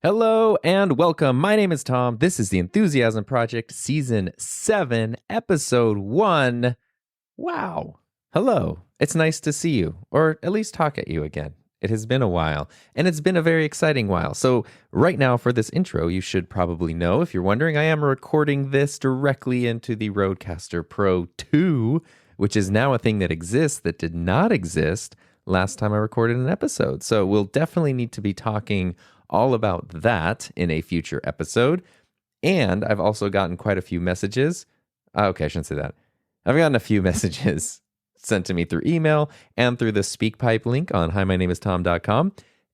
Hello and welcome. My name is Tom. This is the Enthusiasm Project, Season 7, Episode 1. Wow. Hello. It's nice to see you, or at least talk at you again. It has been a while, and it's been a very exciting while. So right now for this intro, you should probably know, if you're wondering, I am recording this directly into the Rodecaster Pro 2, which is now a thing that exists that did not exist last time I recorded an episode. So we'll definitely need to be talking all about that in a future episode. And I've also gotten quite a few messages. Okay, I shouldn't say that. I've gotten a few messages sent to me through email and through the SpeakPipe link on highmynamestom.com.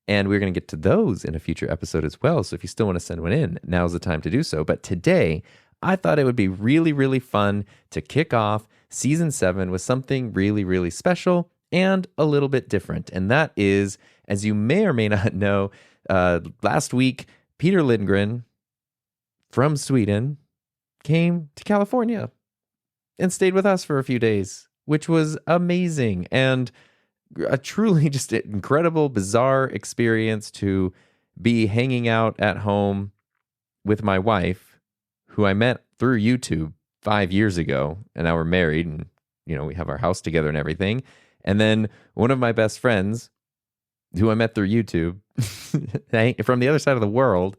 And we're going to get to those in a future episode as well. So if you still want to send one in, now's the time to do so. But today, I thought it would be really, really fun to kick off Season 7 with something really, really special and a little bit different. And that is, as you may or may not know, last week, Peter Lindgren from Sweden came to California and stayed with us for a few days, which was amazing and a truly just incredible, bizarre experience to be hanging out at home with my wife, who I met through YouTube 5 years ago, and now we're married and, we have our house together and everything. And then one of my best friends, who I met through YouTube from the other side of the world,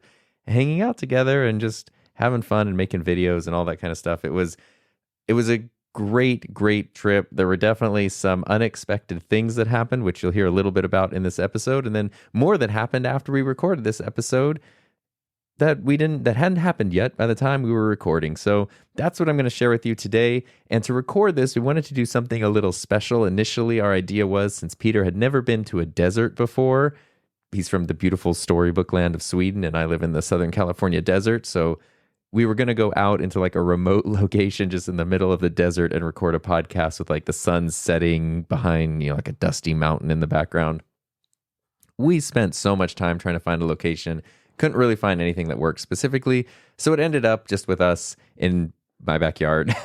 hanging out together and just having fun and making videos and all that kind of stuff. It was a great, great trip. There were definitely some unexpected things that happened, which you'll hear a little bit about in this episode. And then more that happened after we recorded this episode that hadn't happened yet by the time we were recording. So that's what I'm going to share with you today. And to record this, we wanted to do something a little special. Initially, our idea was, since Peter had never been to a desert before, he's from the beautiful storybook land of Sweden, and I live in the Southern California desert. So we were going to go out into like a remote location just in the middle of the desert and record a podcast with like the sun setting behind, like a dusty mountain in the background. We spent so much time trying to find a location. Couldn't really find anything that worked specifically. So it ended up just with us in my backyard,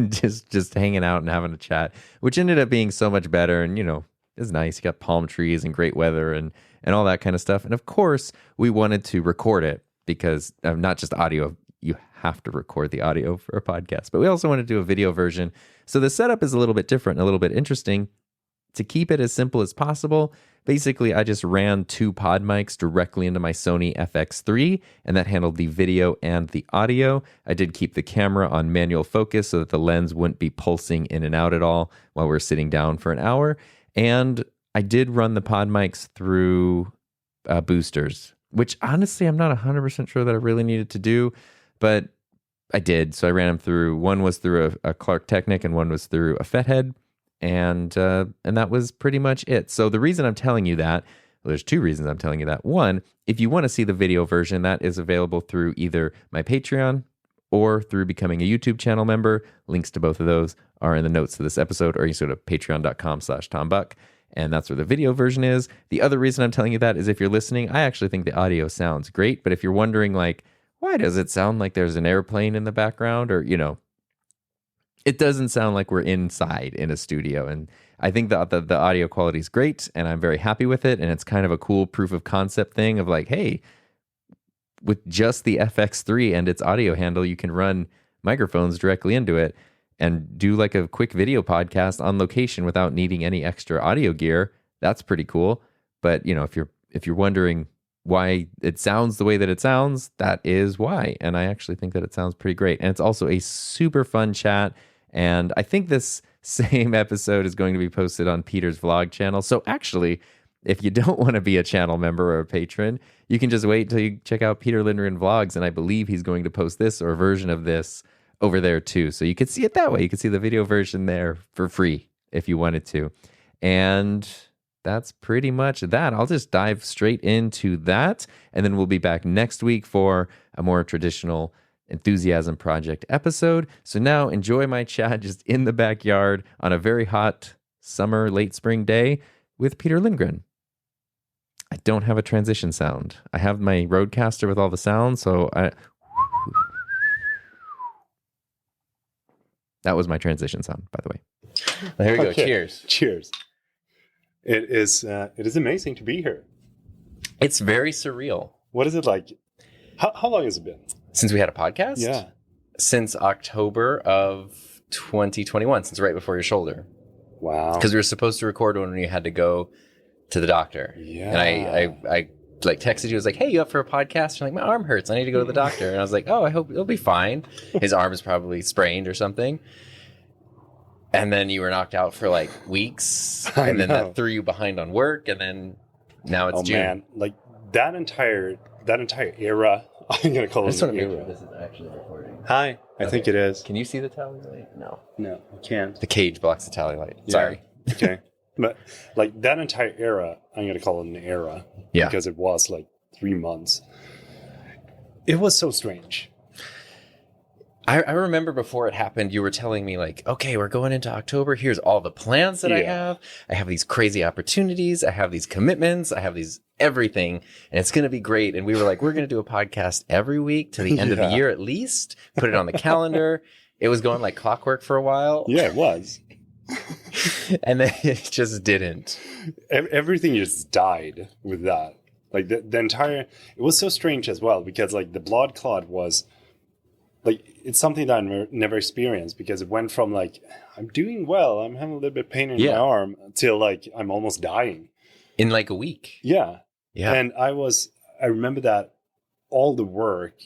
just hanging out and having a chat, which ended up being so much better. And, it was nice. You got palm trees and great weather and all that kind of stuff. And of course, we wanted to record it because not just audio. You have to record the audio for a podcast. But we also want to do a video version. So the setup is a little bit different and a little bit interesting. To keep it as simple as possible, basically, I just ran 2 PodMics directly into my Sony FX3, and that handled the video and the audio. I did keep the camera on manual focus so that the lens wouldn't be pulsing in and out at all while we're sitting down for an hour. And I did run the PodMics through boosters, which honestly, I'm not 100% sure that I really needed to do, but I did. So I ran them through, one was through a Clark Technic and one was through a Fethead. And that was pretty much it. So the reason I'm telling you that, well, there's 2 reasons I'm telling you that. One, if you want to see the video version, that is available through either my Patreon or through becoming a YouTube channel member. Links to both of those are in the notes to this episode, or you can go to patreon.com/TomBuck, and that's where the video version is. The other reason I'm telling you that is if you're listening, I actually think the audio sounds great. But if you're wondering, like, why does it sound like there's an airplane in the background, or, it doesn't sound like we're inside in a studio. And I think the audio quality is great, and I'm very happy with it. And it's kind of a cool proof of concept thing of like, hey, with just the FX3 and its audio handle, you can run microphones directly into it and do like a quick video podcast on location without needing any extra audio gear. That's pretty cool. But, if you're wondering why it sounds the way that it sounds, that is why. And I actually think that it sounds pretty great. And it's also a super fun chat. And I think this same episode is going to be posted on Peter's vlog channel. So actually, if you don't want to be a channel member or a patron, you can just wait until you check out Peter Lindgren vlogs. And I believe he's going to post this or a version of this over there too. So you could see it that way. You could see the video version there for free if you wanted to. And that's pretty much that. I'll just dive straight into that. And then we'll be back next week for a more traditional Enthusiasm Project episode. So now enjoy my chat just in the backyard on a very hot summer, late spring day with Peter Lindgren. I don't have a transition sound. I have my Rodecaster with all the sounds, so that was my transition sound, by the way. Well, here we go. Cheers. Cheers. It is amazing to be here. It's very surreal. What is it like? How long has it been? Since we had a podcast? Yeah. Since October of 2021, since right before your shoulder. Wow. Because we were supposed to record when you had to go to the doctor. Yeah. And I like texted you, I was like, hey, you up for a podcast? You're like, my arm hurts. I need to go to the doctor. And I was like, oh, I hope it'll be fine. His arm is probably sprained or something. And then you were knocked out for like weeks. And then that threw you behind on work. And then now it's June. Man. Like that entire era, I'm going to call it an era. This is actually recording. Hi. I think it is. Can you see the tally light? No. No, I can't. The cage blocks the tally light. Yeah. Sorry. Okay. But like that entire era, I'm going to call it an era. Yeah. Because it was like 3 months. It was so strange. I remember before it happened, you were telling me like, okay, we're going into October. Here's all the plans that I have. I have these crazy opportunities. I have these commitments. I have these everything. And it's going to be great. And we were like, we're going to do a podcast every week to the end of the year at least. Put it on the calendar. It was going like clockwork for a while. Yeah, it was. And then it just didn't. Everything just died with that. Like the entire, it was so strange as well because like the blood clot was like, it's something that I never experienced because it went from like, I'm doing well, I'm having a little bit of pain in my arm till like, I'm almost dying. In like a week. Yeah. Yeah. And I remember that all the work,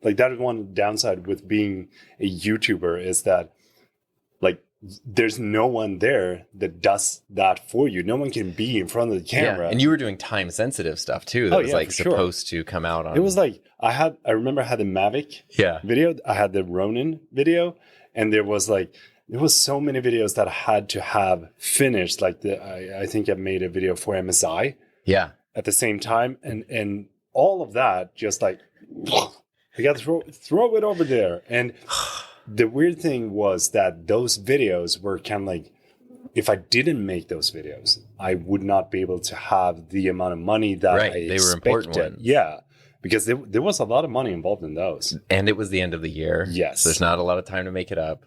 like that is one downside with being a YouTuber is that like, there's no one there that does that for you. No one can be in front of the camera. Yeah. And you were doing time sensitive stuff too. That was like supposed to come out on. It was like, I remember I had the Mavic video. I had the Ronin video. And there was so many videos that I had to have finished. Like I think I made a video for MSI. Yeah. At the same time. And all of that just like, I got to throw it over there. And the weird thing was that those videos were kind of like, if I didn't make those videos, I would not be able to have the amount of money that I expected. They were important ones. Yeah, because there was a lot of money involved in those. And it was the end of the year. Yes. So there's not a lot of time to make it up.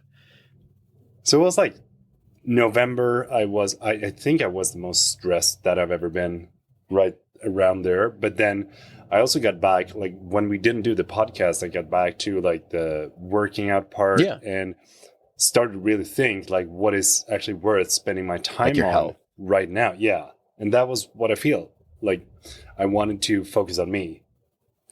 So it was like November. I think I was the most stressed that I've ever been right around there. But then I also got back, like when we didn't do the podcast, I got back to like the working out part and started to really think like what is actually worth spending my time on health right now. Yeah. And that was what I feel like. I wanted to focus on me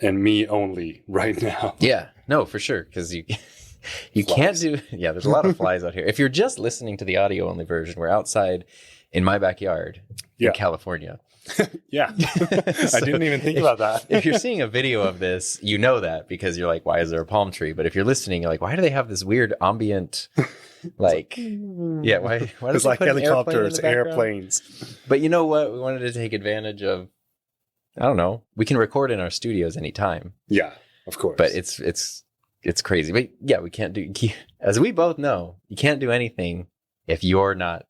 and me only right now. Yeah, no, for sure. Cause you can't do, there's a lot of flies out here. If you're just listening to the audio only version, we're outside in my backyard in California. Yeah. I didn't even think about that. If you're seeing a video of this, you know that because you're like, why is there a palm tree? But if you're listening, you're like, why do they have this weird ambient, like, why does it's like helicopters, airplanes. But you know what? We wanted to take advantage of, I don't know, we can record in our studios anytime. Yeah, of course. But it's crazy. But yeah, we can't do, as we both know, you can't do anything if you're not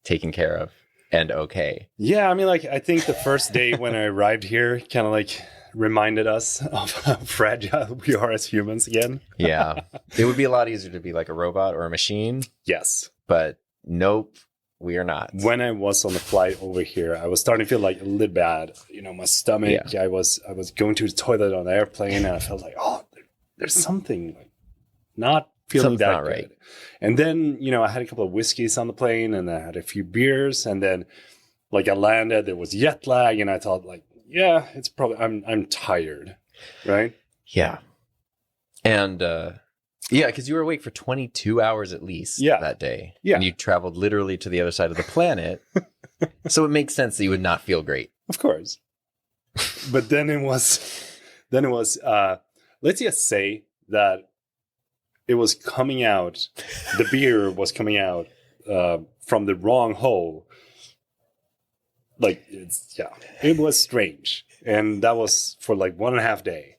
taken care of. And okay. Yeah, I mean, like, I think the first day when I arrived here kind of like reminded us of how fragile we are as humans again. Yeah. It would be a lot easier to be like a robot or a machine. Yes. But nope, we are not. When I was on the flight over here, I was starting to feel like a little bad. You know, my stomach, I was going to the toilet on the airplane and I felt like, oh, there's something like not feeling that not good. Right. And then, you know, I had a couple of whiskeys on the plane and I had a few beers and then like I landed, there was jet lag and I thought like, yeah, it's probably, I'm tired. Right. Yeah. And, because you were awake for 22 hours at least that day. Yeah. And you traveled literally to the other side of the planet. So it makes sense that you would not feel great. Of course. But then it was, let's just say that it was coming out, the beer was coming out from the wrong hole. Like, it was strange. And that was for like 1.5 days.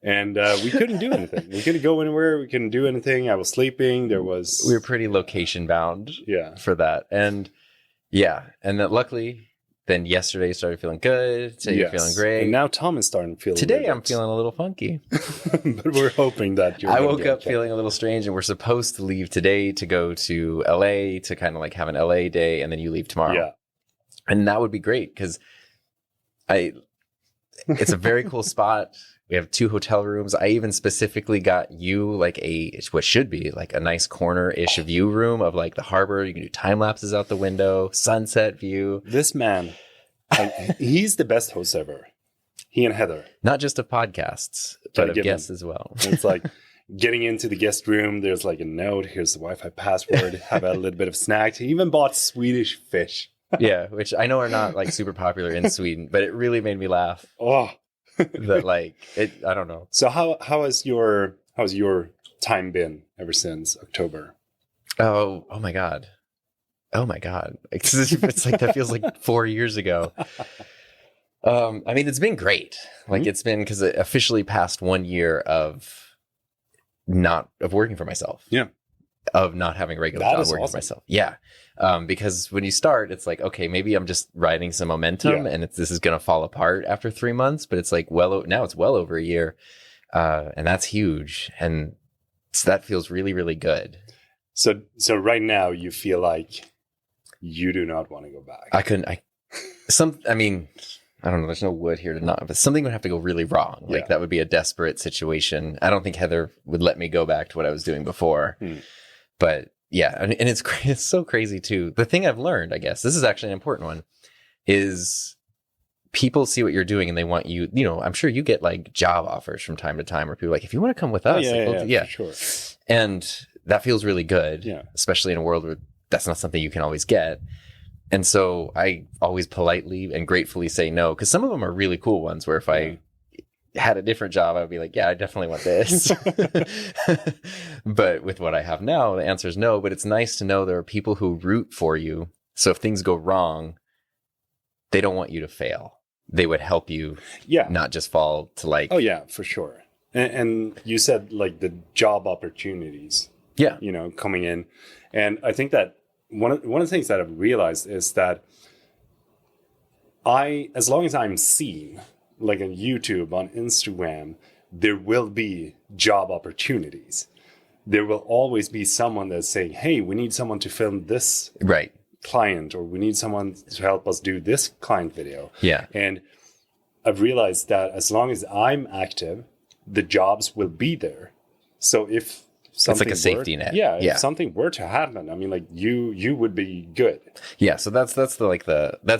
And we couldn't do anything. We couldn't go anywhere. We couldn't do anything. I was sleeping. We were pretty location bound for that. And and that luckily, then yesterday you started feeling good. Today you're feeling great. And now Tom is starting to feel today I'm feeling a little funky. But we're hoping that I woke up feeling a little strange and we're supposed to leave today to go to LA to kind of like have an LA day and then you leave tomorrow. Yeah. And that would be great because it's a very cool spot. We have 2 hotel rooms. I even specifically got you like what should be like a nice corner-ish view room of like the harbor. You can do time lapses out the window, sunset view. This man, he's the best host ever. He and Heather. Not just of podcasts, but of guests as well. It's like getting into the guest room. There's like a note. Here's the Wi-Fi password. Have a little bit of snacks. He even bought Swedish fish. Yeah, which I know are not like super popular in Sweden, but it really made me laugh. Oh, that like it. I don't know. So how's your time been ever since October? Oh my god. It's like that feels like 4 years ago. I mean, it's been great. Like it's been because it officially passed 1 year of working for myself. Yeah. Of not having a regular job working for myself. Yeah. Because when you start, it's like, okay, maybe I'm just riding some momentum and this is going to fall apart after 3 months, but it's like, now it's well over a year. And that's huge. And so that feels really, really good. So right now you feel like you do not want to go back. I don't know. There's no wood here to not, but something would have to go really wrong. Like that would be a desperate situation. I don't think Heather would let me go back to what I was doing before. But yeah, and it's so crazy too. The thing I've learned, I guess, this is actually an important one, is people see what you're doing and they want you. You know, I'm sure you get like job offers from time to time where people are like, if you want to come with us, for sure. And that feels really good, especially in a world where that's not something you can always get. And so I always politely and gratefully say no, because some of them are really cool ones where if I had a different job, I would be like, yeah, I definitely want this. But with what I have now, the answer is no. But it's nice to know there are people who root for you. So if things go wrong, they don't want you to fail. They would help you not just fall to like... Oh, yeah, for sure. And you said like the job opportunities, coming in. And I think that one of the things that I've realized is that as long as I'm seen, like on YouTube, on Instagram, there will be job opportunities. There will always be someone that's saying, hey, we need someone to film this client, or we need someone to help us do this client video. Yeah. And I've realized that as long as I'm active, the jobs will be there. So if something it's like a safety net. If something were to happen, I mean, like you would be good. Yeah. So that's that's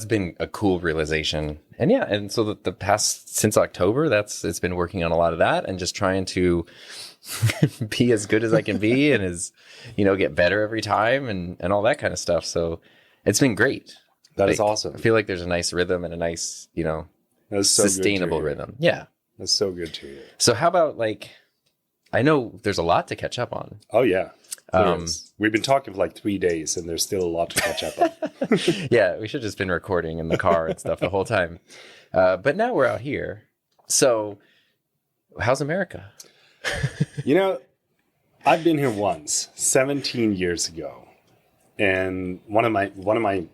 been a cool realization. And and so the past, since October, it's been working on a lot of that and just trying to be as good as I can be and get better every time and all that kind of stuff. So it's been great. That is awesome. I feel like there's a nice rhythm and a nice, so sustainable rhythm. Yeah. That's so good to hear. So how about I know there's a lot to catch up on. Oh, yeah. We've been talking for like 3 days and there's still a lot to catch up on. Yeah, we should have just been recording in the car and stuff the whole time. But now we're out here. So how's America? I've been here once, 17 years ago. And one of my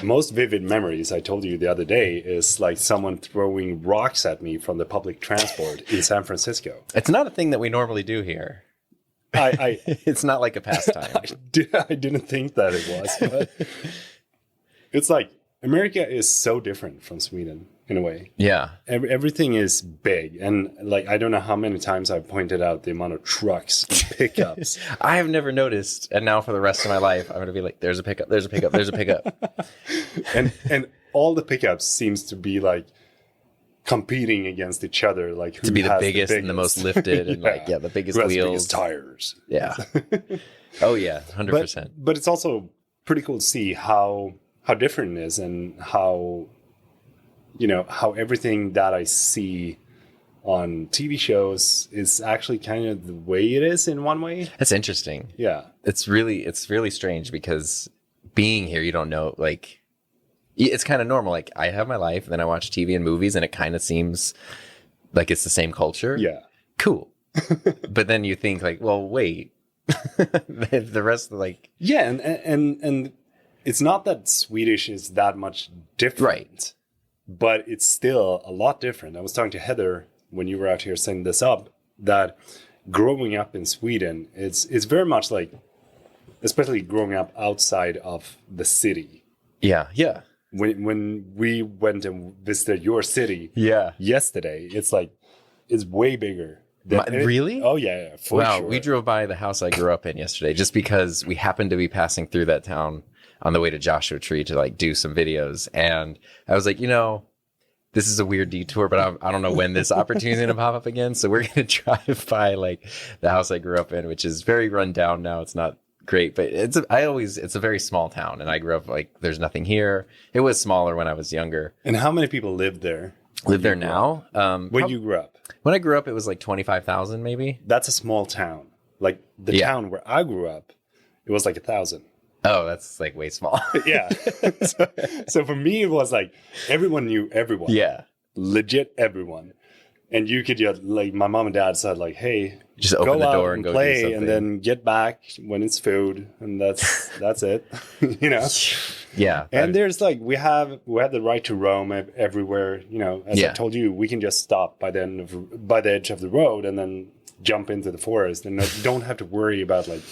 most vivid memories, I told you the other day, is like someone throwing rocks at me from the public transport in San Francisco. It's not a thing that we normally do here. It's not like a pastime. I didn't think that it was, but it's like America is so different from Sweden in a way. Yeah. Everything is big. And like, I don't know how many times I've pointed out the amount of trucks and pickups. I have never noticed. And now for the rest of my life, I'm going to be like, there's a pickup, there's a pickup, there's a pickup. and all the pickups seems to be like competing against each other. Like who to be the biggest and the most lifted and the biggest wheels. The biggest tires. Yeah. Oh yeah. 100%. But it's also pretty cool to see how different it is and how everything that I see on TV shows is actually kind of the way it is in one way. That's interesting. Yeah. It's really strange because being here, you don't know, like, it's kind of normal. Like, I have my life, and then I watch TV and movies, and it kind of seems like it's the same culture. Yeah. Cool. But then you think, like, well, wait. The rest of, like... Yeah, and it's not that Swedish is that much different. Right. But it's still a lot different. I was talking to Heather when you were out here setting this up, that growing up in Sweden, it's very much like, especially growing up outside of the city. Yeah, yeah. when we went and visited your city yesterday, it's way bigger. Really? Oh yeah, for wow, sure. We drove by the house I grew up in yesterday just because we happened to be passing through that town on the way to Joshua Tree to like do some videos. And I was like, this is a weird detour, but I don't know when this opportunity is going to pop up again. So we're going to drive by like the house I grew up in, which is very run down now. It's not great, but it's a very small town. And I grew up like there's nothing here. It was smaller when I was younger. And how many people live there? Live there now? When you grew up? When I grew up, it was like 25,000 maybe. That's a small town. Like the town where I grew up, it was like 1,000. Oh, that's like way small. Yeah. So for me, it was like everyone knew everyone. Yeah. Legit everyone. And you could just, like, my mom and dad said, like, hey, just open the door and go play do something. And then get back when it's food. And that's it. Yeah. And there's like, we have the right to roam everywhere. As I told you, we can just stop by the edge of the road and then jump into the forest and don't have to worry about like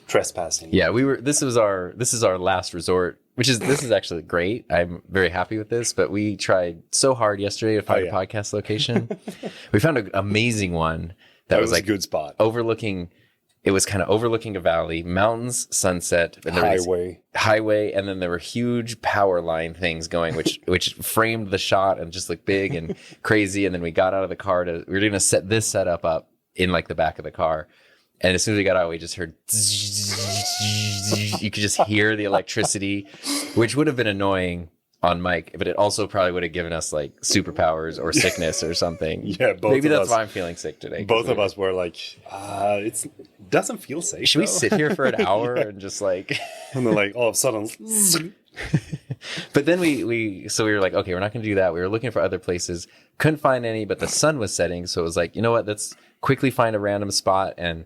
trespassing. Yeah, this is our last resort, this is actually great. I'm very happy with this, but we tried so hard yesterday to find a podcast location. We found an amazing one that was like a good spot. It was kind of overlooking a valley, mountains, sunset, and highway, and then there were huge power line things going, which framed the shot and just looked big and crazy. And then we got out of the car we were going to set this setup up in like the back of the car. And as soon as we got out, we just heard, you could just hear the electricity, which would have been annoying on mic, but it also probably would have given us like superpowers or sickness or something. Yeah, maybe that's why I'm feeling sick today. Both of us were like, it doesn't feel safe. Should we sit here for an hour and just like... And then like all of a sudden... But then we were like, okay, we're not going to do that. We were looking for other places. Couldn't find any, but the sun was setting. So it was like, you know what? Let's quickly find a random spot and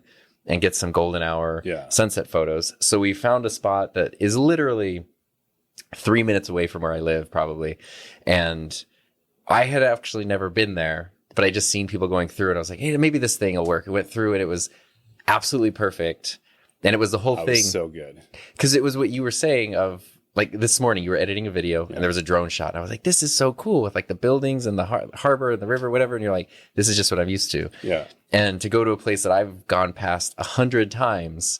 get some golden hour sunset photos. So we found a spot that is literally 3 minutes away from where I live, probably. And I had actually never been there, but I just seen people going through it. I was like, hey, maybe this thing will work. I went through it. It was absolutely perfect. And it was the whole thing. Was so good. Because it was what you were saying of, like this morning, you were editing a video and there was a drone shot. And I was like, this is so cool with like the buildings and the harbor and the river, whatever. And you're like, this is just what I'm used to. Yeah. And to go to a place that I've gone past 100 times,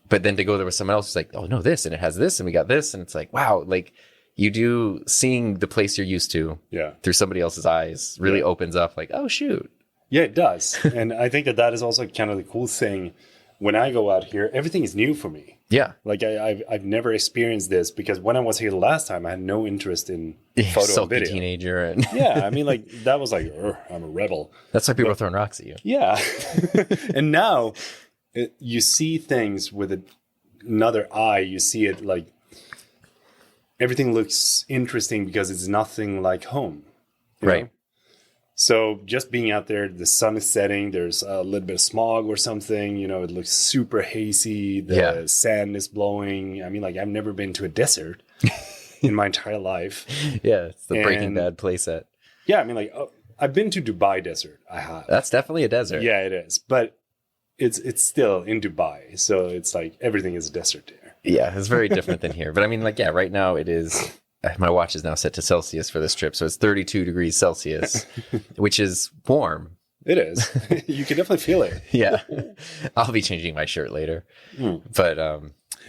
but then to go there with someone else who's like, oh no, this, and it has this, and we got this. And it's like, wow, like seeing the place you're used to through somebody else's eyes really opens up like, oh shoot. Yeah, it does. And I think that is also kind of the cool thing. When I go out here, everything is new for me. Yeah. Like I've never experienced this because when I was here the last time, I had no interest in photo and video. Teenager. And yeah. I mean, like that was like, I'm a rebel. That's why people are throwing rocks at you. Yeah. And now you see things with another eye. You see it like everything looks interesting because it's nothing like home. Right. Know? So just being out there, the sun is setting, there's a little bit of smog or something, it looks super hazy, the sand is blowing. I mean, like I've never been to a desert in my entire life. Yeah, it's the Breaking Bad playset. Yeah, I mean, like I've been to Dubai desert. I have. That's definitely a desert. Yeah, it is. But it's still in Dubai. So it's like everything is a desert there. Yeah, it's very different than here. But I mean, like, yeah, right now it is... My watch is now set to Celsius for this trip, so it's 32 degrees Celsius, which is warm. It is. You can definitely feel it. Yeah. I'll be changing my shirt later. But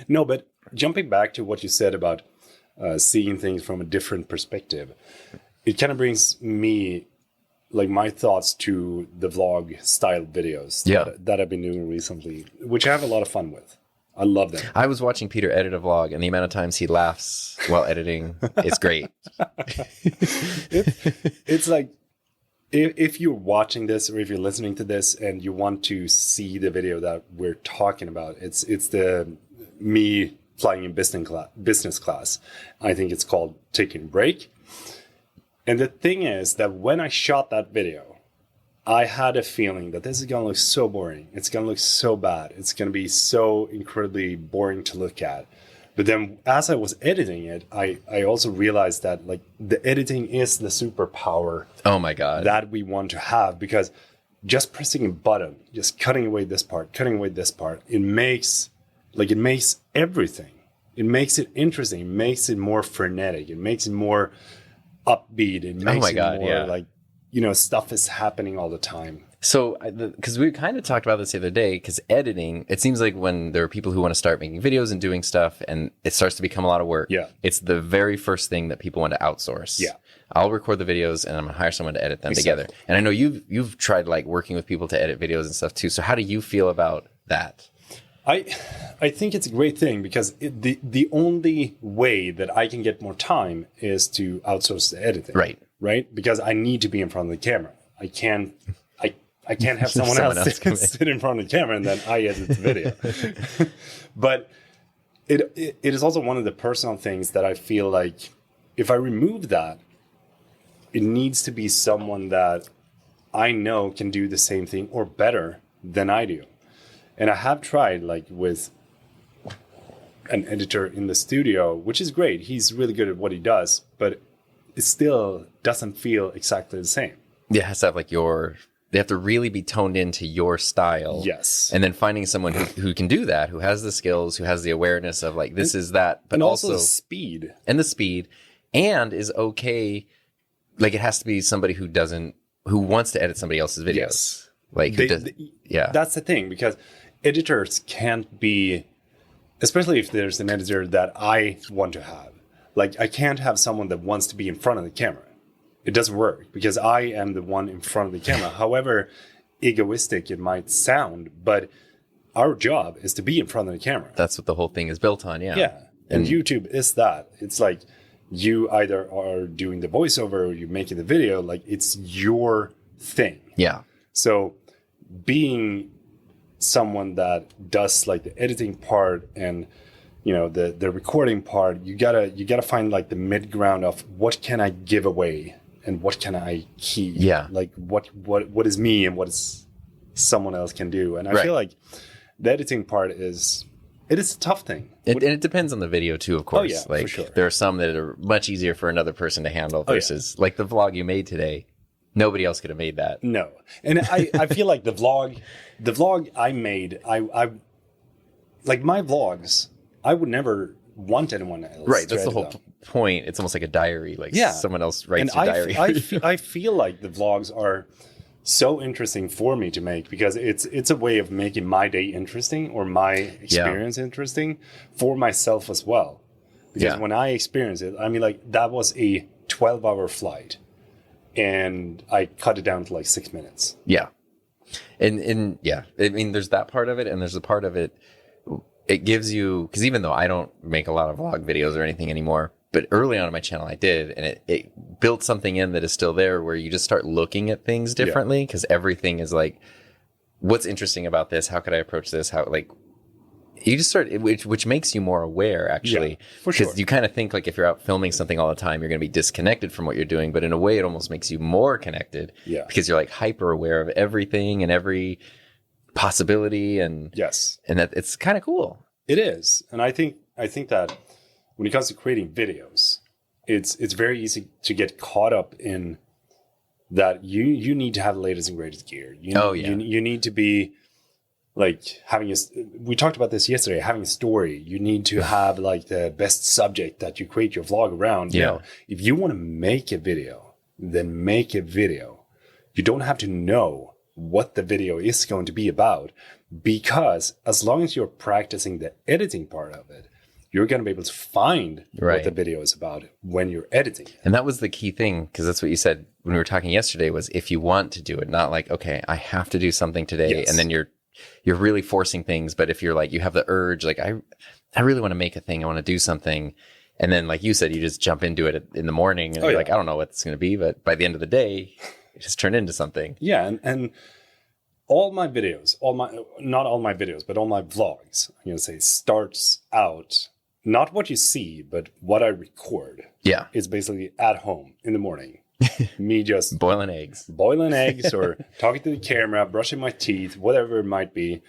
no, but jumping back to what you said about seeing things from a different perspective, it kind of brings me, like, my thoughts to the vlog style videos that I've been doing recently, which I have a lot of fun with. I love them. I was watching Peter edit a vlog, and the amount of times he laughs while editing is great. It's like, if you're watching this or if you're listening to this and you want to see the video that we're talking about, it's the me flying in business class. I think it's called Taking a Break. And the thing is that when I shot that video, I had a feeling that this is going to look so boring. It's going to look so bad. It's going to be so incredibly boring to look at. But then as I was editing it, I also realized that like the editing is the superpower. Oh my God. That we want to have, because just pressing a button, just cutting away this part, it makes everything. It makes it interesting. It makes it more frenetic. It makes it more upbeat. It makes more like, stuff is happening all the time. So, because we kind of talked about this the other day, because editing, it seems like when there are people who want to start making videos and doing stuff and it starts to become a lot of work, it's the very first thing that people want to outsource. Yeah. I'll record the videos and I'm going to hire someone to edit them together. And I know you've tried like working with people to edit videos and stuff too. So how do you feel about that? I think it's a great thing because the only way that I can get more time is to outsource the editing. Right? Because I need to be in front of the camera. I can't have someone else sit in front of the camera and then I edit the video. But it is also one of the personal things that I feel like if I remove that, it needs to be someone that I know can do the same thing or better than I do. And I have tried like with an editor in the studio, which is great. He's really good at what he does, but it still doesn't feel exactly the same. Yeah, it has to have like they have to really be toned into your style. Yes. And then finding someone who can do that, who has the skills, who has the awareness of like, this is that, but also the speed. And the speed, and is okay. Like it has to be somebody who wants to edit somebody else's videos. Yes. Like, that's the thing, because editors can't be, especially if there's an editor that I want to have. Like, I can't have someone that wants to be in front of the camera. It doesn't work because I am the one in front of the camera. However egoistic it might sound, but our job is to be in front of the camera. That's what the whole thing is built on, yeah. Yeah, and YouTube is that. It's like you either are doing the voiceover or you're making the video. Like, it's your thing. Yeah. So being someone that does like the editing part and the recording part, you gotta find like the mid ground of what can I give away and what can I keep. Yeah. Like what is me and what is someone else can do. And I feel like the editing part is a tough thing. And it depends on the video too, of course. Oh, yeah, like for sure. There are some that are much easier for another person to handle versus like the vlog you made today. Nobody else could have made that. No. And I feel like the vlog I made, I like my vlogs, I would never want anyone else. Right. That's the whole point. It's almost like a diary. Like someone else writes your diary. I feel like the vlogs are so interesting for me to make because it's a way of making my day interesting or my experience interesting for myself as well. Because when I experience it, I mean, like that was a 12-hour flight. And I cut it down to like 6 minutes. Yeah. And yeah, I mean, there's that part of it. And there's a part of it gives you, because even though I don't make a lot of vlog videos or anything anymore, but early on in my channel I did. And it built something in that is still there where you just start looking at things differently because everything is like, what's interesting about this? How could I approach this? How, like, you just start, which makes you more aware, actually. Yeah, for sure. Because you kind of think like if you're out filming something all the time, you're going to be disconnected from what you're doing. But in a way, it almost makes you more connected. Yeah. Because you're like hyper aware of everything and every possibility. And that it's kind of cool. It is. And I think that when it comes to creating videos, it's very easy to get caught up in that you need to have the latest and greatest gear. You need to be like we talked about this yesterday, having a story. You need to have like the best subject that you create your vlog around. Yeah. No, if you want to make a video, then make a video. You don't have to know what the video is going to be about because as long as you're practicing the editing part of it, you're going to be able to find what the video is about when you're editing. And that was the key thing, because that's what you said when we were talking yesterday was if you want to do it, not like, okay, I have to do something today. And then you're really forcing things. But if you're like, you have the urge, like, I really want to make a thing. I want to do something. And then, like you said, you just jump into it in the morning and you're like, I don't know what it's going to be. But by the end of the day, it just turned into something. Yeah. And all my videos, not all my videos, but all my vlogs, I'm going to say starts out, not what you see, but what I record. Yeah. It's basically at home in the morning. Me just boiling eggs or talking to the camera, brushing my teeth, whatever it might be.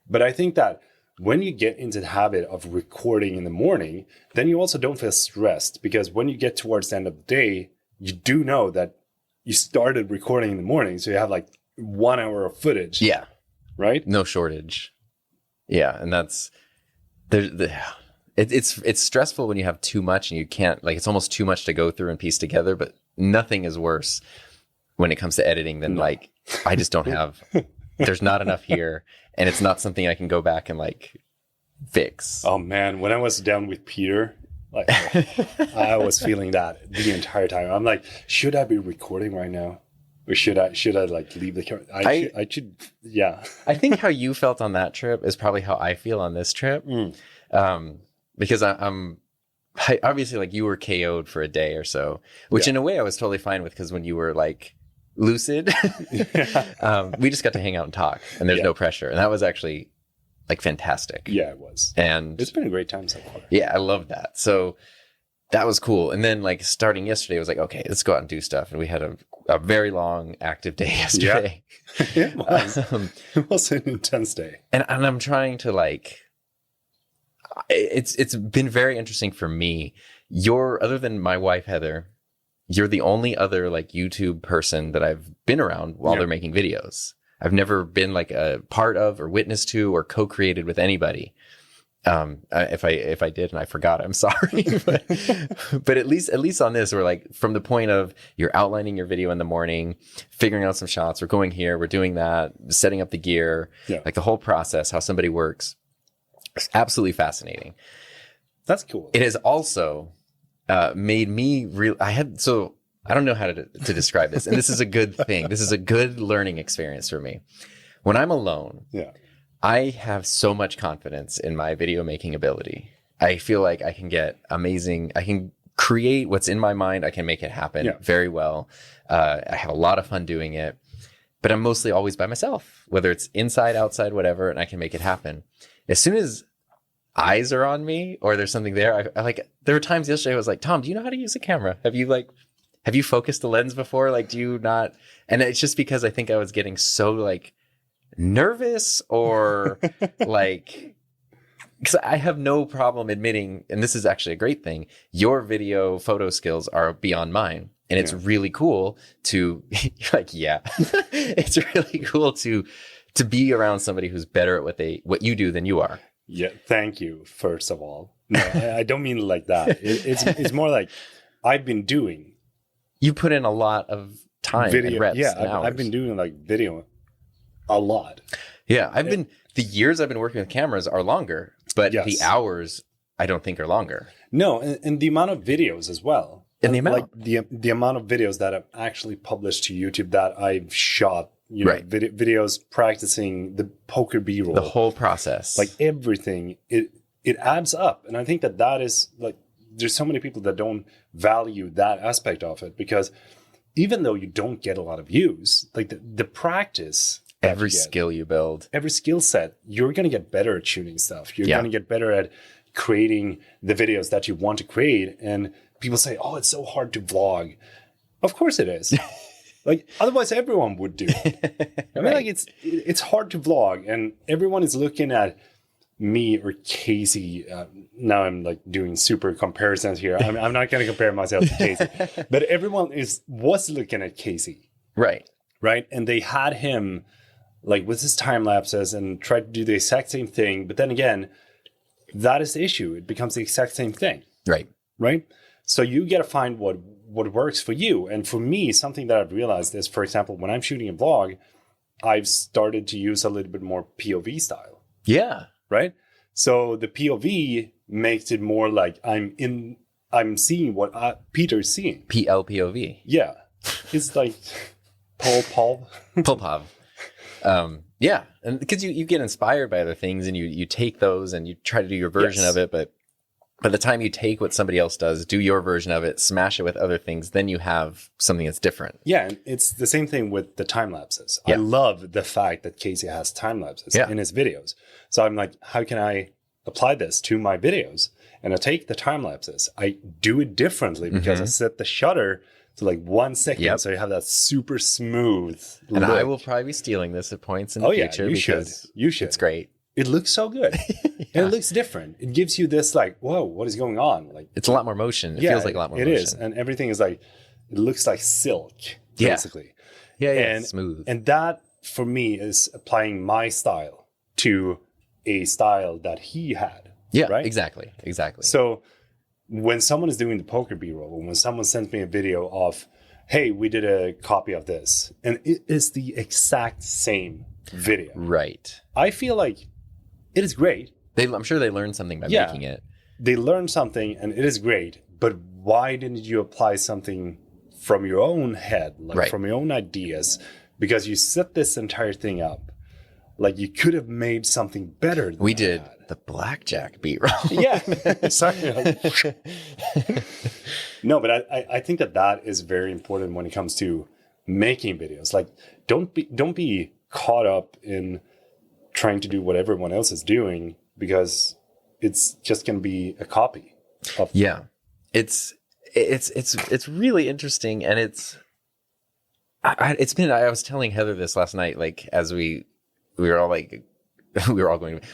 But I think that when you get into the habit of recording in the morning, then you also don't feel stressed because when you get towards the end of the day, you do know that you started recording in the morning. So you have like 1 hour of footage. Yeah. Right? No shortage. Yeah. And that's It's stressful when you have too much and you can't, like, it's almost too much to go through and piece together, but nothing is worse when it comes to editing than like, I just don't have, there's not enough here, and it's not something I can go back and like fix. Oh man, when I was down with Peter, like I was feeling that the entire time. I'm like, should I be recording right now? Or should I like leave the camera? I should, yeah. I think how you felt on that trip is probably how I feel on this trip. Because I'm obviously, like, you were KO'd for a day or so, which in a way I was totally fine with, because when you were like lucid, we just got to hang out and talk, and there's no pressure. And that was actually like fantastic. Yeah, it was. And it's been a great time so far. Yeah, I loved that. So that was cool. And then like starting yesterday, I was like, okay, let's go out and do stuff. And we had a very long active day yesterday. Yeah. It was an intense day. And I'm trying to like, it's been very interesting for me. Other than my wife, Heather, you're the only other like YouTube person that I've been around while they're making videos. I've never been like a part of or witness to or co-created with anybody. If I did and I forgot, I'm sorry. but at least on this, we're like, from the point of you're outlining your video in the morning, figuring out some shots, we're going here, we're doing that, setting up the gear, like the whole process, how somebody works. It's absolutely fascinating. That's cool. It has also made me I don't know how to describe this, and this is a good thing. This is a good learning experience for me. When I'm alone, I have so much confidence in my video making ability. I feel like I can I can create what's in my mind. I can make it happen very well. I have a lot of fun doing it, but I'm mostly always by myself, whether it's inside, outside, whatever, and I can make it happen. As soon as eyes are on me or there's something there, I like, there were times yesterday I was like, Tom, do you know how to use a camera? Have you focused the lens before? Like, do you not? And it's just because I think I was getting so like nervous or like, because I have no problem admitting, and this is actually a great thing, your video photo skills are beyond mine. And it's really cool to like, it's really cool to be around somebody who's better at what you do than you are. Yeah. Thank you. First of all, no, I don't mean it like that. It's more like I've been doing. You put in a lot of time and reps. Yeah. And I've been doing like video a lot. Yeah. The years I've been working with cameras are longer, but the hours I don't think are longer. No. And the amount of videos as well. And the amount, like the amount of videos that I've actually published to YouTube that I've shot, videos practicing the poker B-roll, the whole process, like everything, it adds up. And I think that is like, there's so many people that don't value that aspect of it, because even though you don't get a lot of views, like the practice, every skill you build, every skill set, you're going to get better at shooting stuff. You're going to get better at creating the videos that you want to create. And people say, oh, it's so hard to vlog. Of course it is. Like, otherwise everyone would do it. I mean, like, it's hard to vlog, and everyone is looking at me or Casey. Now I'm like doing super comparisons here. I'm not going to compare myself to Casey, but everyone was looking at Casey. Right. And they had him like with his time lapses and tried to do the exact same thing. But then again, that is the issue. It becomes the exact same thing. Right. So you got to find what works for you. And for me, something that I've realized is, for example, when I'm shooting a vlog, I've started to use a little bit more POV style. Yeah. Right. So the POV makes it more like I'm seeing what Peter's seeing. PLPOV. Yeah. It's like Pulpov. Yeah. And because you get inspired by other things and you take those and you try to do your version of it, but by the time you take what somebody else does, do your version of it, smash it with other things, then you have something that's different. Yeah, and it's the same thing with the time lapses. Yeah. I love the fact that Casey has time lapses in his videos. So I'm like, how can I apply this to my videos? And I take the time lapses. I do it differently because I set the shutter to like 1 second, so you have that super smooth look. And I will probably be stealing this at points in the future. You should. It's great. It looks so good. And it looks different. It gives you this like, whoa, what is going on? Like, it's a lot more motion. It feels like a lot more motion. It is. And everything is like, it looks like silk, basically. Yeah, and smooth. And that, for me, is applying my style to a style that he had. Yeah, right? exactly. So when someone is doing the poker B-roll, when someone sends me a video of, hey, we did a copy of this, and it is the exact same video. Right. I feel like it is great. I'm sure they learned something by making it. They learned something and it is great, but why didn't you apply something from your own head, like from your own ideas? Because you set this entire thing up. Like you could have made something better than we did the blackjack B-roll. Yeah. Sorry. No, but I think that is very important when it comes to making videos. Like don't be caught up in trying to do what everyone else is doing, because it's just going to be a copy of. Yeah. It's really interesting. And I was telling Heather this last night, like, as we were all like,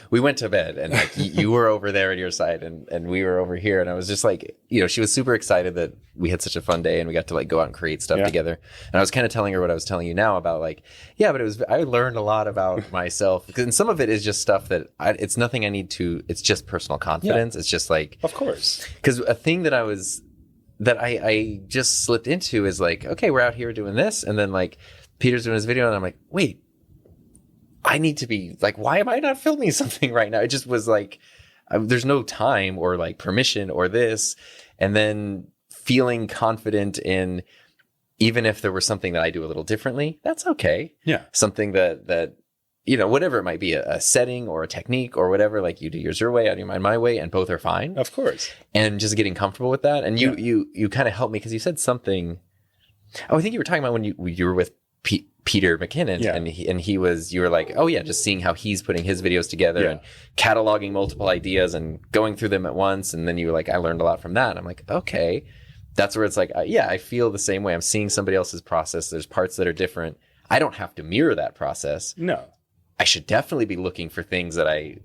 we went to bed, and like you were over there at your side and we were over here. And I was just like, she was super excited that we had such a fun day and we got to like go out and create stuff together. And I was kind of telling her what I was telling you now about like, but I learned a lot about myself, and some of it is just stuff that it's nothing I need to, it's just personal confidence. It's just like, of course, because a thing that I just slipped into is like, okay, we're out here doing this. And then like Peter's doing his video and I'm like, wait, I need to be like, why am I not filming something right now? It just was like, there's no time or like permission or this. And then feeling confident in, even if there was something that I do a little differently, that's okay. Yeah. Something that, whatever it might be, a setting or a technique or whatever, like you do yours your way, I do mine my way, and both are fine. Of course. And just getting comfortable with that. And you kind of helped me, because you said something. Oh, I think you were talking about when you were with Peter McKinnon, and you were like, oh yeah, just seeing how he's putting his videos together and cataloging multiple ideas and going through them at once. And then you were like, I learned a lot from that. And I'm like, okay, that's where it's like, I feel the same way. I'm seeing somebody else's process. There's parts that are different. I don't have to mirror that process. No, I should definitely be looking for things that I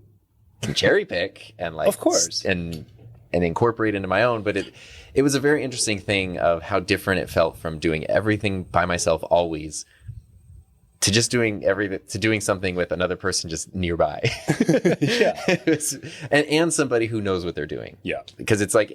can cherry pick and like, of course, and incorporate into my own. But it was a very interesting thing of how different it felt from doing everything by myself always to just doing something with another person just nearby. And somebody who knows what they're doing. Yeah. Because it's like,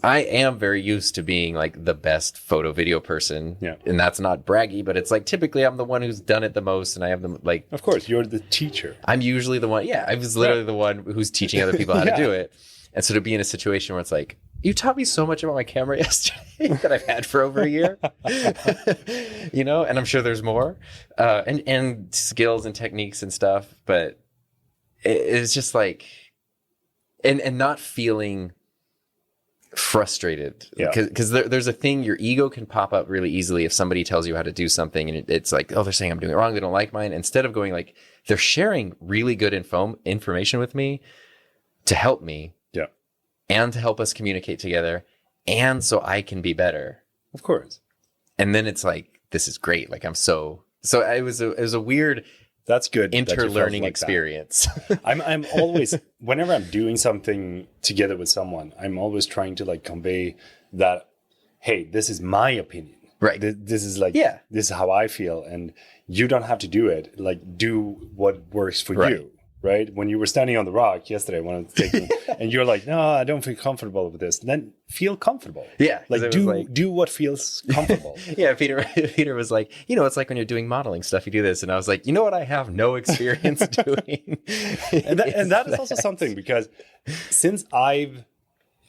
I am very used to being like the best photo video person. Yeah. And that's not braggy, but it's like typically I'm the one who's done it the most, and I have them like. Of course, you're the teacher. I'm usually the one. Yeah. I was literally the one who's teaching other people how to do it. And so to be in a situation where it's like, you taught me so much about my camera yesterday that I've had for over a year, and I'm sure there's more, and skills and techniques and stuff, but it's just like, and not feeling frustrated, because there's a thing, your ego can pop up really easily if somebody tells you how to do something and it's like, oh, they're saying I'm doing it wrong, they don't like mine, instead of going like, they're sharing really good information with me to help me. And to help us communicate together, and so I can be better. Of course. And then it's like, this is great. Like I'm so it was a weird, that's good, interlearning experience. I'm always, whenever I'm doing something together with someone, I'm always trying to like convey that, hey, this is my opinion. Right. This is like, this is how I feel, and you don't have to do it. Like, do what works for you. Right? When you were standing on the rock yesterday, when I was taking, and you're like, no, I don't feel comfortable with this. Then feel comfortable. Yeah. Like do what feels comfortable. Peter was like, it's like when you're doing modeling stuff, you do this. And I was like, you know what? I have no experience doing. and that is also something, because since I've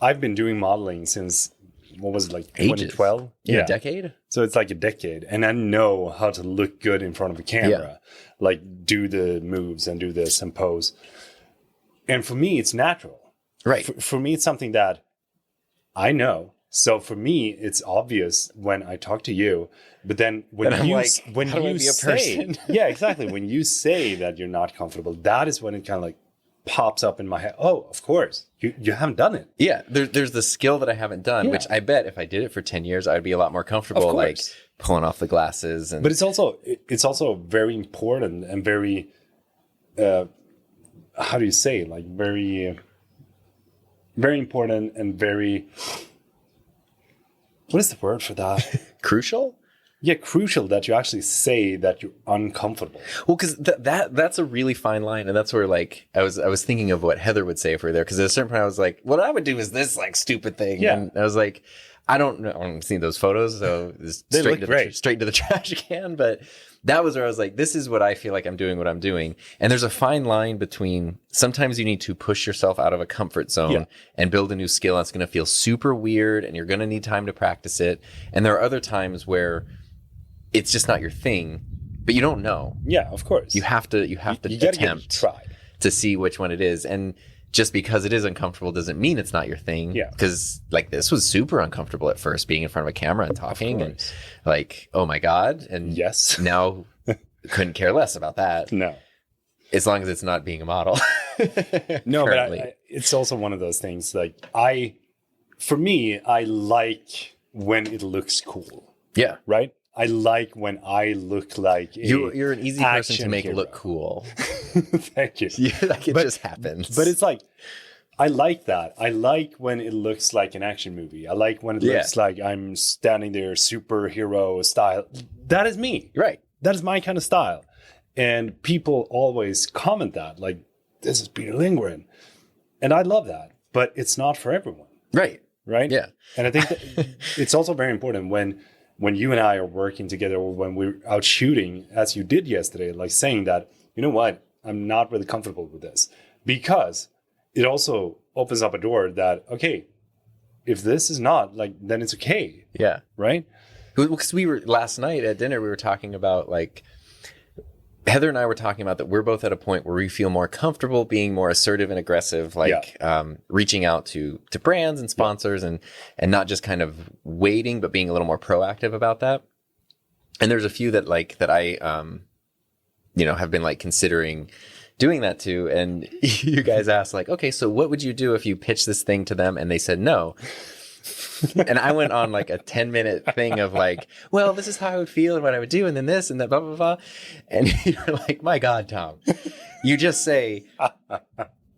been doing modeling since, what was it, like 2012? A decade. So it's like a decade. And I know how to look good in front of a camera. Like do the moves and do this and pose. And for me, it's natural. Right. For me, it's something that I know. So for me, it's obvious when I talk to you. But then when you say, yeah, exactly. When you say that you're not comfortable, that is when it kind of like pops up in my head. Oh, of course. You haven't done it. Yeah. There's the skill that I haven't done, which I bet if I did it for 10 years, I'd be a lot more comfortable. Like pulling off the glasses. But it's also very important and very, how do you say, like very, very important and very, what is the word for that? Crucial? crucial that you actually say that you're uncomfortable. Well, because that's a really fine line, and that's where like I was thinking of what Heather would say if we were there. Because at a certain point, I was like, what I would do is this like stupid thing. Yeah. And I was like, I don't know. I haven't seen those photos, so They look great. Straight to the trash can. But that was where I was like, this is what I feel like I'm doing what I'm doing. And there's a fine line between sometimes you need to push yourself out of a comfort zone and build a new skill. And it's going to feel super weird, and you're going to need time to practice it. And there are other times where it's just not your thing, but you don't know. Yeah, of course. You have to you attempt try to see which one it is. And just because it is uncomfortable doesn't mean it's not your thing. Yeah. Because like this was super uncomfortable at first, being in front of a camera and talking and like, oh my God. And yes, now couldn't care less about that. No. As long as it's not being a model. No, but it's also one of those things like for me, I like when it looks cool. Yeah. Right? I like when I look like you're an easy person to make hero. Look cool. Thank you. Yeah, like it just happens. But it's like, I like that. I like when it looks like an action movie. I like when it looks like I'm standing there superhero style. That is me. Right. That is my kind of style. And people always comment that, like, this is Peter Lindgren. And I love that. But it's not for everyone. Right. Right? Yeah. And I think that it's also very important when you and I are working together, or when we're out shooting, as you did yesterday, like saying that, you know what, I'm not really comfortable with this. Because it also opens up a door that, okay, if this is not, like, then it's okay. Yeah. Right? Because we were, last night at dinner, we were talking about, like, Heather and I were talking about that we're both at a point where we feel more comfortable being more assertive and aggressive, like reaching out to brands and sponsors and not just kind of waiting, but being a little more proactive about that. And there's a few that I, have been like considering doing that to. And you guys asked like, okay, so what would you do if you pitched this thing to them and they said no? And I went on like a 10-minute thing of like, well, this is how I would feel and what I would do, and then this and that, blah, blah, blah. And you're like, my God, Tom, you just say,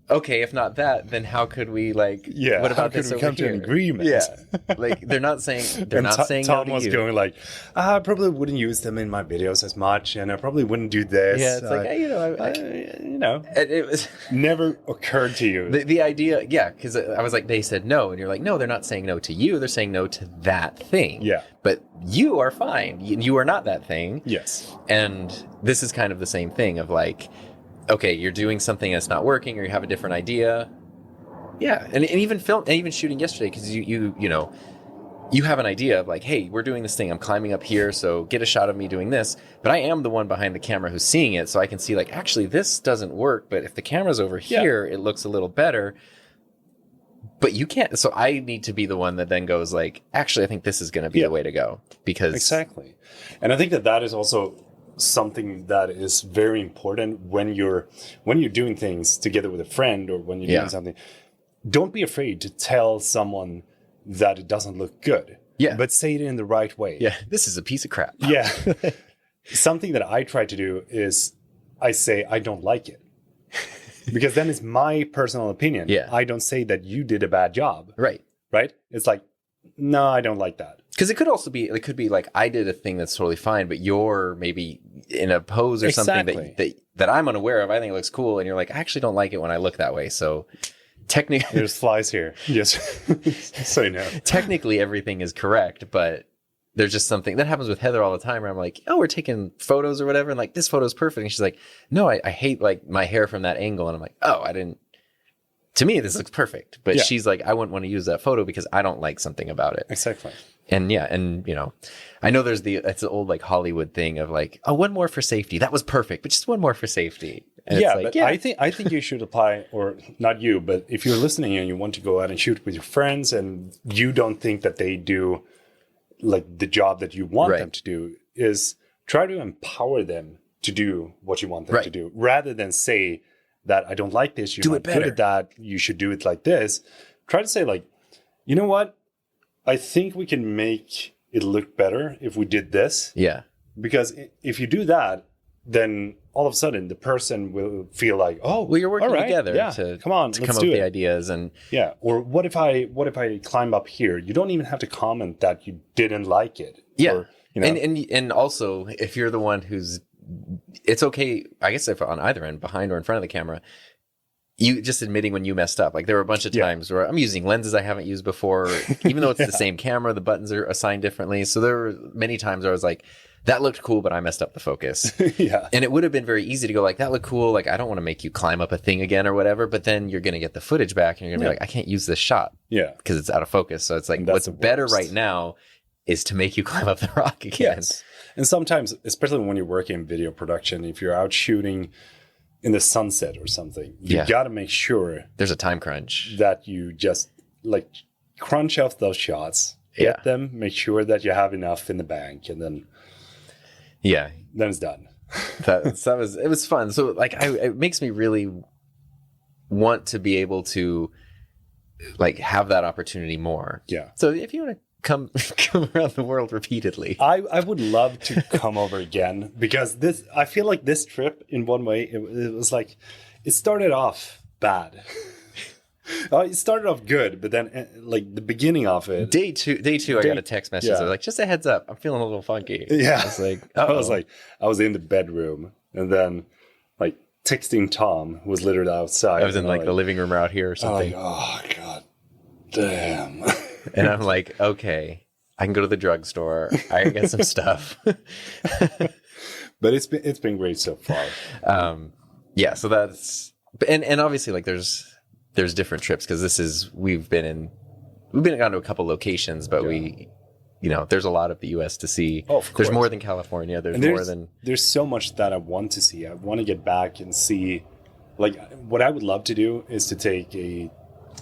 okay, if not that, then how could we like, what about this over come here? to an agreement? Yeah. Like they're not saying Tom no to was you. going like, I probably wouldn't use them in my videos as much, and I probably wouldn't do this. Yeah, it's like, it was never occurred to you. the idea, because I was like, they said no, and you're like, no, they're not saying no to you, they're saying no to that thing. Yeah. But you are fine. You are not that thing. Yes. And this is kind of the same thing of like, okay, you're doing something that's not working, or you have a different idea. Yeah, and even shooting yesterday, because you have an idea of like, hey, we're doing this thing. I'm climbing up here, so get a shot of me doing this. But I am the one behind the camera who's seeing it, so I can see like, actually, this doesn't work. But if the camera's over here, it looks a little better. But you can't. So I need to be the one that then goes like, actually, I think this is going to be the way to go. Because exactly, and I think that is also something that is very important when you're doing things together with a friend, or when you're doing something. Don't be afraid to tell someone that it doesn't look good. Yeah. But say it in the right way. Yeah. This is a piece of crap. Yeah. Something that I try to do is I say I don't like it. Because then it's my personal opinion. Yeah. I don't say that you did a bad job. Right. Right? It's like, no, I don't like that. Because it could be like, I did a thing that's totally fine, but you're maybe in a pose or something that I'm unaware of. I think it looks cool. And you're like, I actually don't like it when I look that way. So technically, there's flies here. Yes. So you know. Technically everything is correct, but there's just something that happens with Heather all the time where I'm like, oh, we're taking photos or whatever. And like, this photo's perfect. And she's like, no, I hate like my hair from that angle. And I'm like, oh, to me, this looks perfect. But she's like, I wouldn't want to use that photo because I don't like something about it. Exactly. And I know it's the old like Hollywood thing of like, oh, one more for safety. That was perfect, but just one more for safety. And yeah, it's like, but I think you should apply, or not you, but if you're listening and you want to go out and shoot with your friends and you don't think that they do like the job that you want them to do, is try to empower them to do what you want them to do, rather than say that I don't like this, you're not good at that, you should do it like this. Try to say like, you know what? I think we can make it look better if we did this. Yeah. Because if you do that, then all of a sudden the person will feel like, oh, well, you're working together to come up with the ideas. And or what if I climb up here? You don't even have to comment that you didn't like it. Yeah. Or You know? And also, if you're the one who's, it's okay, I guess, if on either end, behind or in front of the camera, you just admitting when you messed up. Like there were a bunch of times where I'm using lenses I haven't used before, even though it's the same camera, the buttons are assigned differently. So there were many times where I was like, that looked cool, but I messed up the focus. And it would have been very easy to go like, that looked cool. Like, I don't want to make you climb up a thing again or whatever, but then you're going to get the footage back and you're going to be like, I can't use this shot because it's out of focus. So it's like, what's better right now is to make you climb up the rock again. And sometimes, especially when you're working in video production, if you're out shooting in the sunset or something, you got to make sure there's a time crunch that you just like crunch off those shots, get them, make sure that you have enough in the bank, and then then it's done. It was fun. So like, it makes me really want to be able to like have that opportunity more. So if you want to come around the world repeatedly, I would love to come over again, because I feel like this trip in one way it was like it started off bad. It started off good, but then like the beginning of it, day two I got a text message. I was like, just a heads up, I'm feeling a little funky. I was like, I was in the bedroom and then like texting Tom, who was literally outside. I was in like the living room or out here or something. Oh god damn. And I'm like, okay, I can go to the drugstore. I can get some stuff. But it's been great so far. So that's and obviously like there's different trips, because we've gone to a couple locations, but we, there's a lot of the U.S. to see. Oh, of course. There's more than California. There's so much that I want to see. I want to get back and see, like, what I would love to do is to take a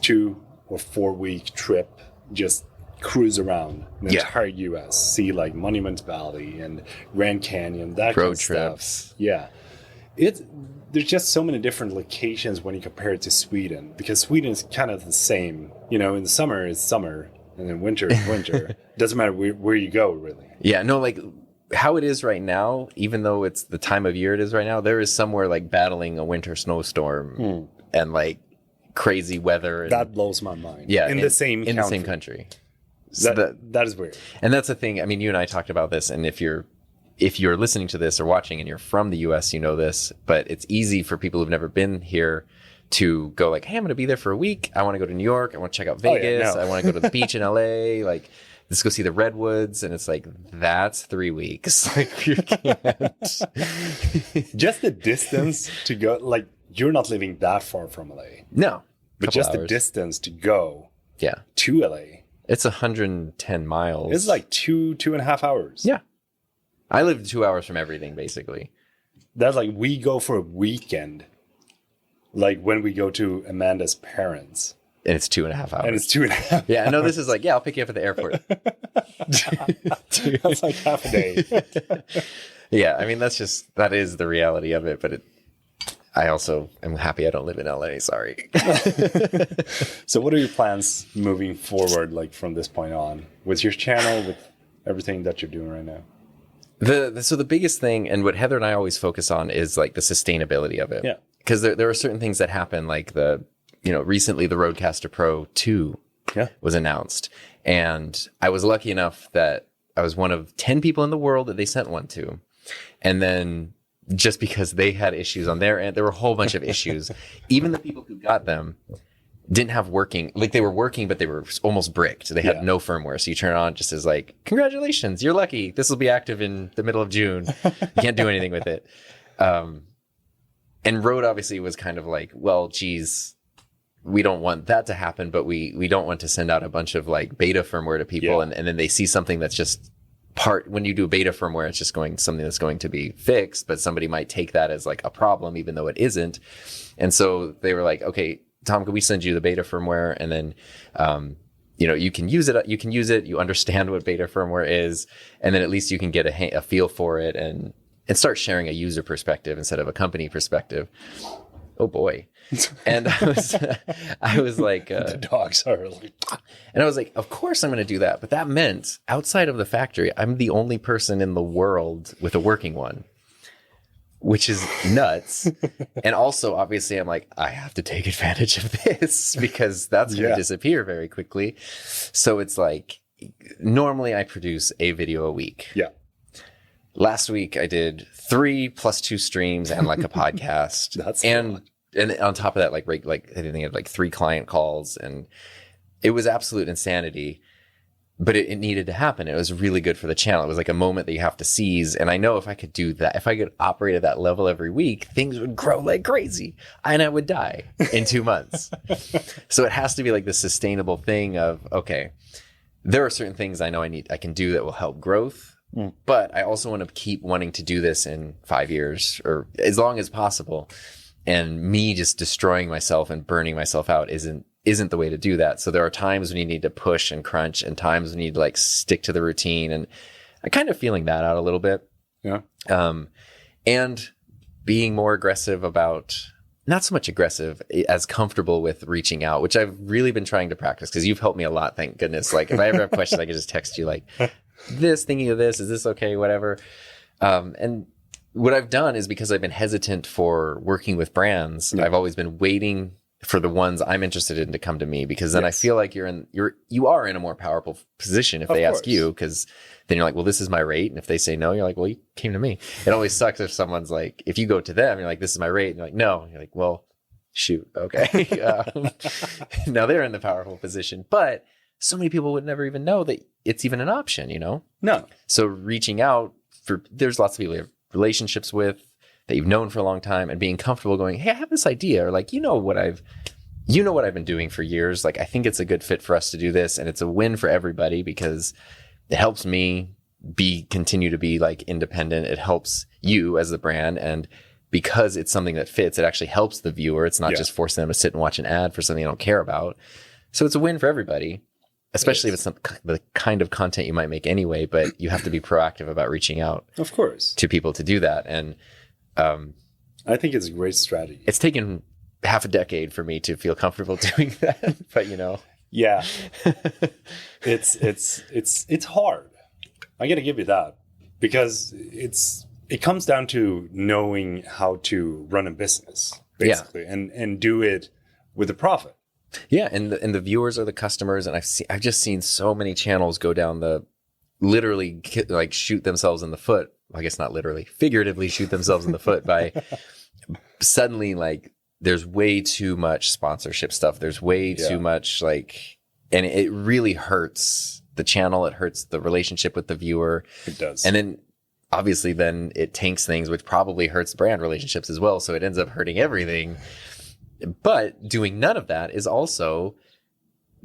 2 or 4 week trip, just cruise around the entire U.S., see like Monument Valley and Grand Canyon, that road kind of trips. Stuff. Yeah, there's just so many different locations when you compare it to Sweden, because Sweden is kind of the same. In the summer it's summer, and then winter is winter. Doesn't matter where you go, really. Yeah, no, like how it is right now, even though it's the time of year it is right now, there is somewhere like battling a winter snowstorm and like crazy weather. That blows my mind. Yeah, in the same country. So that is weird. And that's the thing. I mean, you and I talked about this, and if you're listening to this or watching and you're from the US, you know this, but it's easy for people who've never been here to go like, hey, I'm going to be there for a week. I want to go to New York. I want to check out Vegas. I want to go to the beach in LA. Like, let's go see the redwoods. And it's like, that's 3 weeks. Like, you can't. Just the distance to go, like, you're not living that far from LA. No. But just the distance to go to LA. It's 110 miles. It's like 2.5 hours. Yeah. I live 2 hours from everything, basically. That's like we go for a weekend, like when we go to Amanda's parents. And it's 2.5 hours. And it's 2.5 Yeah, I know this is like, I'll pick you up at the airport. That's like half a day. Yeah, I mean, that is the reality of it. But I also am happy I don't live in LA. Sorry. So what are your plans moving forward, like from this point on, with your channel, with everything that you're doing right now? So the biggest thing, and what Heather and I always focus on, is like the sustainability of it. Yeah. Because there are certain things that happen, like recently the Rodecaster Pro 2 was announced. And I was lucky enough that I was one of 10 people in the world that they sent one to. And then just because they had issues on their end, there were a whole bunch of issues. Even the people who got them didn't have working, like they were working, but they were almost bricked. They had no firmware. So you turn it on just as like, congratulations, you're lucky. This will be active in the middle of June. You can't do anything with it. And Rode obviously was kind of like, well, geez, we don't want that to happen, but we don't want to send out a bunch of like beta firmware to people. And then they see something that's just when you do beta firmware, it's just something that's going to be fixed, but somebody might take that as like a problem, even though it isn't. And so they were like, okay, Tom, can we send you the beta firmware? And then, you can use it. You can use it. You understand what beta firmware is. And then at least you can get a feel for it and start sharing a user perspective instead of a company perspective. Oh boy. And I was like, the dogs are like, and I was like, of course I'm going to do that. But that meant outside of the factory, I'm the only person in the world with a working one, which is nuts. And also, obviously, I'm like, I have to take advantage of this because that's going to disappear very quickly. So it's like, normally I produce a video a week. Yeah. last week I did 3 plus 2 streams and like a podcast. That's and on top of that, like I think I had like 3 client calls, and it was absolute insanity. But it needed to happen. It was really good for the channel. It was like a moment that you have to seize. And I know if I could do that, if I could operate at that level every week, things would grow like crazy and I would die in 2 months. So it has to be like the sustainable thing of, okay, there are certain things I know I can do that will help growth, but I also want to keep wanting to do this in 5 years or as long as possible. And me just destroying myself and burning myself out isn't the way to do that. So there are times when you need to push and crunch and times when you need to like stick to the routine. And I'm kind of feeling that out a little bit. Yeah. And being more aggressive about, not so much aggressive as comfortable with reaching out, which I've really been trying to practice because you've helped me a lot. Thank goodness. Like if I ever have questions, I can just text you like thinking of this, is this okay? Whatever. And what I've done is because I've been hesitant for working with brands, I've always been waiting for the ones I'm interested in to come to me, because then I feel like you are in a more powerful position if they ask you, because then you're like, well, this is my rate. And if they say no, you're like, well, you came to me. It always sucks if someone's like, if you go to them, you're like, this is my rate. And you're like, no. You're like, well, shoot. Okay. Now they're in the powerful position, but so many people would never even know that it's even an option, you know? No. So reaching out there's lots of people you have relationships with that you've known for a long time, and being comfortable going, hey, I have this idea, or like, you know what I've been doing for years. Like, I think it's a good fit for us to do this. And it's a win for everybody because it helps me continue to be like independent. It helps you as the brand. And because it's something that fits, it actually helps the viewer. It's not just forcing them to sit and watch an ad for something they don't care about. So it's a win for everybody, especially if it's the kind of content you might make anyway, but you have to be proactive about reaching out, of course, to people to do that. And I think it's a great strategy. It's taken half a decade for me to feel comfortable doing that, but you know, yeah, it's hard. I got to give you that, because it comes down to knowing how to run a business, basically, and do it with a profit. Yeah, and the viewers are the customers, and I've just seen so many channels go down literally like shoot themselves in the foot. I guess not literally, figuratively shoot themselves in the foot by suddenly like there's way too much sponsorship stuff. There's way too much like, and it really hurts the channel. It hurts the relationship with the viewer. It does. And then obviously then it tanks things, which probably hurts brand relationships as well. So it ends up hurting everything. But doing none of that is also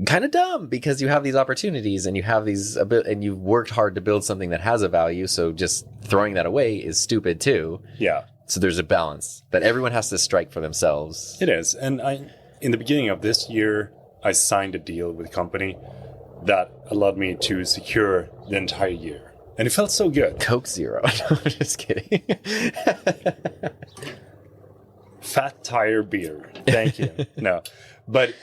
kind of dumb, because you have these opportunities and you have and you've worked hard to build something that has a value. So just throwing that away is stupid too. Yeah. So there's a balance that everyone has to strike for themselves. It is. And in the beginning of this year, I signed a deal with a company that allowed me to secure the entire year. And it felt so good. Coke Zero. No, I'm just kidding. Fat Tire beer. Thank you. No. But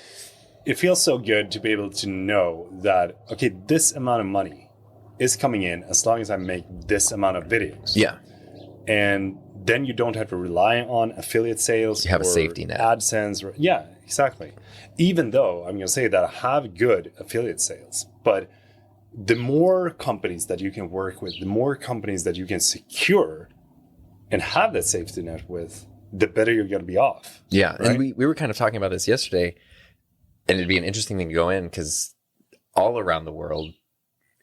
it feels so good to be able to know that, okay, this amount of money is coming in as long as I make this amount of videos. Yeah. And then you don't have to rely on affiliate sales. You have a safety net. AdSense. Yeah, exactly. Even though I'm going to say that I have good affiliate sales, but the more companies that you can work with, the more companies that you can secure and have that safety net with, the better you're going to be off. Yeah. Right? And we were kind of talking about this yesterday, and it'd be an interesting thing to go in, because all around the world,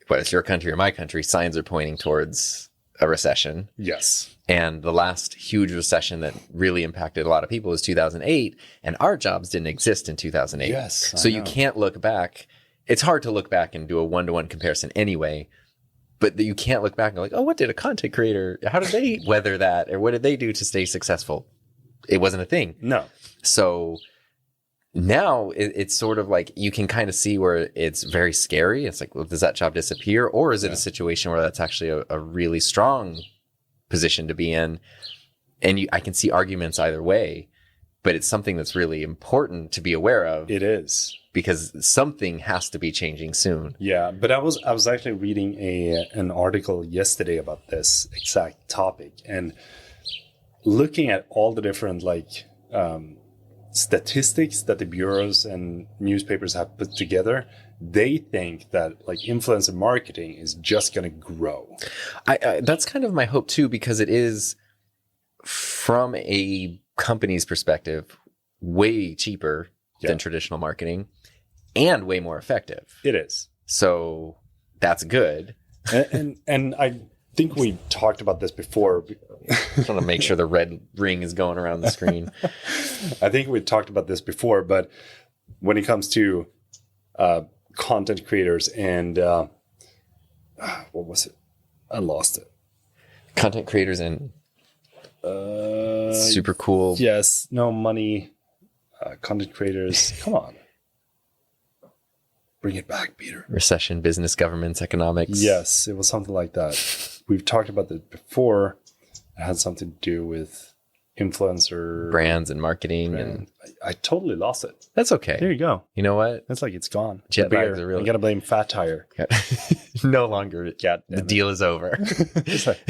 whether it's your country or my country, signs are pointing towards a recession. Yes. And the last huge recession that really impacted a lot of people was 2008, and our jobs didn't exist in 2008. Yes. So you can't look back. It's hard to look back and do a one-to-one comparison anyway, but you can't look back and go like, oh, what did a content creator, how did they weather that? Or what did they do to stay successful? It wasn't a thing. No. So now it's sort of like you can kind of see where it's very scary. It's like, well, does that job disappear? Or is it a situation where that's actually a really strong position to be in? And I can see arguments either way, but it's something that's really important to be aware of. It is. Because something has to be changing soon. Yeah, but I was actually reading an article yesterday about this exact topic, and looking at all the different statistics that the bureaus and newspapers have put together, they think that like influencer marketing is just going to grow. I that's kind of my hope too, because it is, from a company's perspective, way cheaper than traditional marketing and way more effective. It is. So that's good. And I think we talked about this before. Just want to make sure the red ring is going around the screen. I think we talked about this before, but when it comes to content creators and what was it? I lost it. Content creators and super cool. Yes. No money. Content creators. Come on. Bring it back, Peter. Recession, business, governments, economics. Yes, it was something like that. We've talked about this before. It had something to do with influencer brands and marketing. And I totally lost it. that's okay. There you go. You know what? It's like it's gone. Jet The lags beer. are real. I gotta blame Fat Tire. No longer. The deal is over. It's like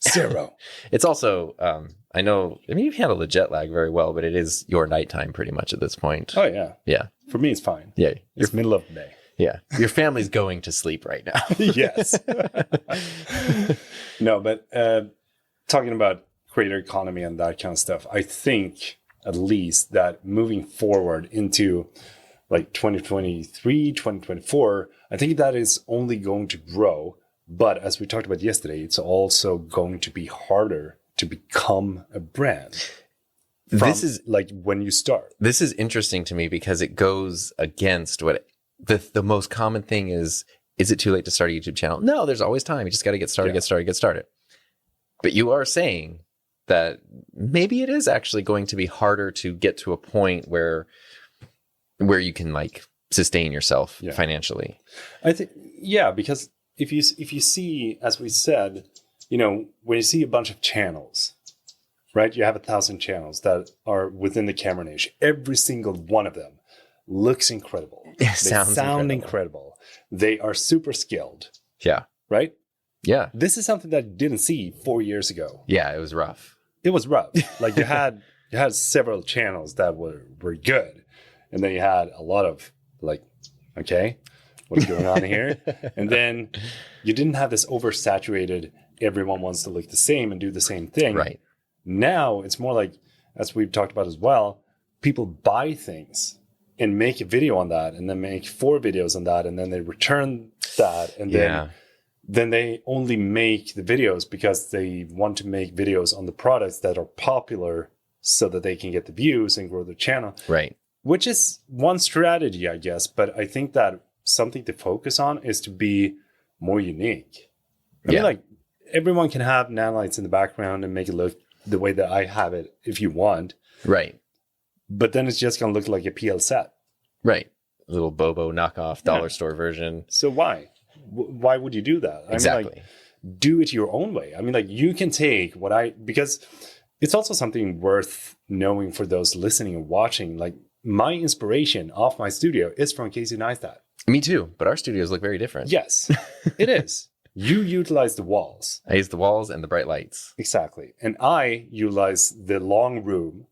0. It's also, I know, I mean, you've handled the jet lag very well, but it is your nighttime pretty much at this point. Oh yeah. Yeah. For me, it's fine. Yeah. It's middle of the day. Yeah. Your family's going to sleep right now. Yes. No, but talking about creator economy and that kind of stuff, I think at least that moving forward into like 2023, 2024, I think that is only going to grow. But as we talked about yesterday, it's also going to be harder to become a brand. This is like when you start. This is interesting to me because it goes against what the most common thing is it too late to start a YouTube channel? No, there's always time. You just got to get started, get started. But you are saying that maybe it is actually going to be harder to get to a point where you can like sustain yourself financially. I think, because if you see, as we said, you know, when you see a bunch of channels, right? You have 1,000 channels that are within the camera niche. Every single one of them looks incredible. They sound incredible. They are super skilled. Yeah. Right? Yeah. This is something that I didn't see 4 years ago. Yeah, it was rough. It was rough. Like you had several channels that were good. And then you had a lot of like, okay, what's going on here? And then you didn't have this oversaturated, everyone wants to look the same and do the same thing. Right. Now it's more like, as we've talked about as well, people buy things and make a video on that and then make 4 videos on that and then they return that and then they only make the videos because they want to make videos on the products that are popular so that they can get the views and grow their channel. Right. Which is one strategy, I guess. But I think that something to focus on is to be more unique. I mean, like everyone can have nanolights in the background and make it look the way that I have it if you want. Right. But then it's just going to look like a PL set. Right. A little Bobo knockoff dollar store version. So why? Why would you do that? Exactly. I mean, like, do it your own way. I mean, like you can take because it's also something worth knowing for those listening and watching. Like my inspiration off my studio is from Casey Neistat. Me too. But our studios look very different. Yes, it is. You utilize the walls. I use the walls and the bright lights. Exactly. And I utilize the long room,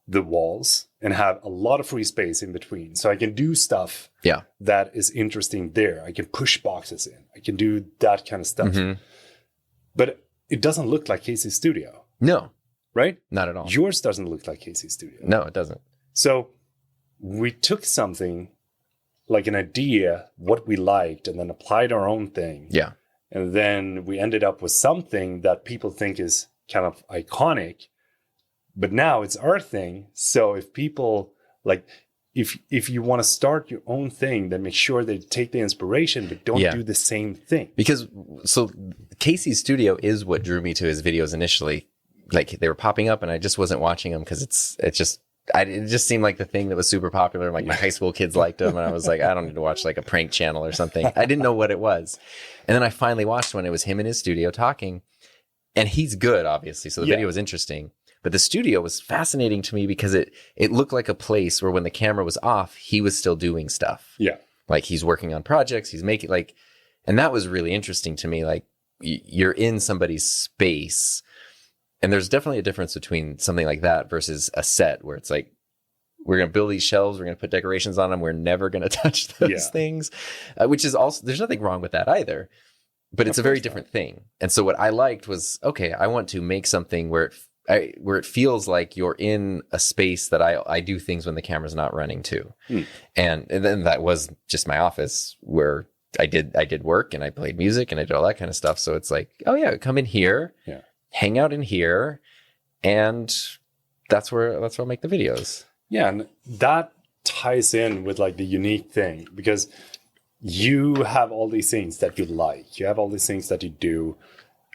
the walls, and have a lot of free space in between. So I can do stuff that is interesting there. I can push boxes in. I can do that kind of stuff. Mm-hmm. But it doesn't look like Casey's studio. No. Right? Not at all. Yours doesn't look like Casey's studio. No, it doesn't. So we took something like an idea, what we liked, and then applied our own thing. Yeah. And then we ended up with something that people think is kind of iconic, but now it's our thing. So if people like, if you want to start your own thing, then make sure they take the inspiration, but don't do the same thing. Because so Casey's studio is what drew me to his videos initially. Like they were popping up and I just wasn't watching them because it just seemed like the thing that was super popular. Like my high school kids liked them. And I was like, I don't need to watch like a prank channel or something. I didn't know what it was. And then I finally watched one. It was him in his studio talking and he's good, obviously. So the video was interesting, but the studio was fascinating to me because it looked like a place where when the camera was off, he was still doing stuff. Yeah. Like he's working on projects. He's making like, and that was really interesting to me. Like you're in somebody's space. And there's definitely a difference between something like that versus a set where it's like we're going to build these shelves. We're going to put decorations on them. We're never going to touch those things, which is also, there's nothing wrong with that either, but it's a very different thing. And so what I liked was, okay, I want to make something where it feels like you're in a space that I do things when the camera's not running too. And then that was just my office where I did work and I played music and I did all that kind of stuff. So it's like, oh yeah, come in here, hang out in here, and that's where I'll make the videos. Yeah, and that ties in with like the unique thing, because you have all these things that you like. You have all these things that you do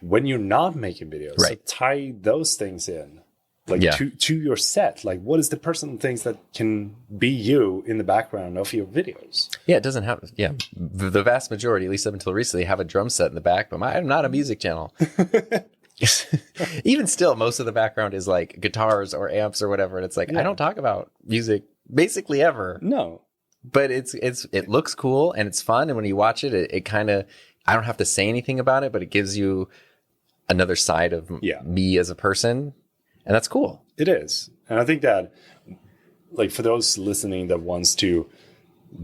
when you're not making videos. Right. So tie those things in, like to your set. Like, what is the personal things that can be you in the background of your videos? Yeah, it doesn't have. Yeah, the vast majority, at least up until recently, have a drum set in the back. But I'm not a music channel. Even still, most of the background is like guitars or amps or whatever, and it's like I don't talk about music basically ever. No, but it looks cool and it's fun, and when you watch it, it kind of, I don't have to say anything about it, but it gives you another side of me as a person, and that's cool. It is, and I think that, like, for those listening that wants to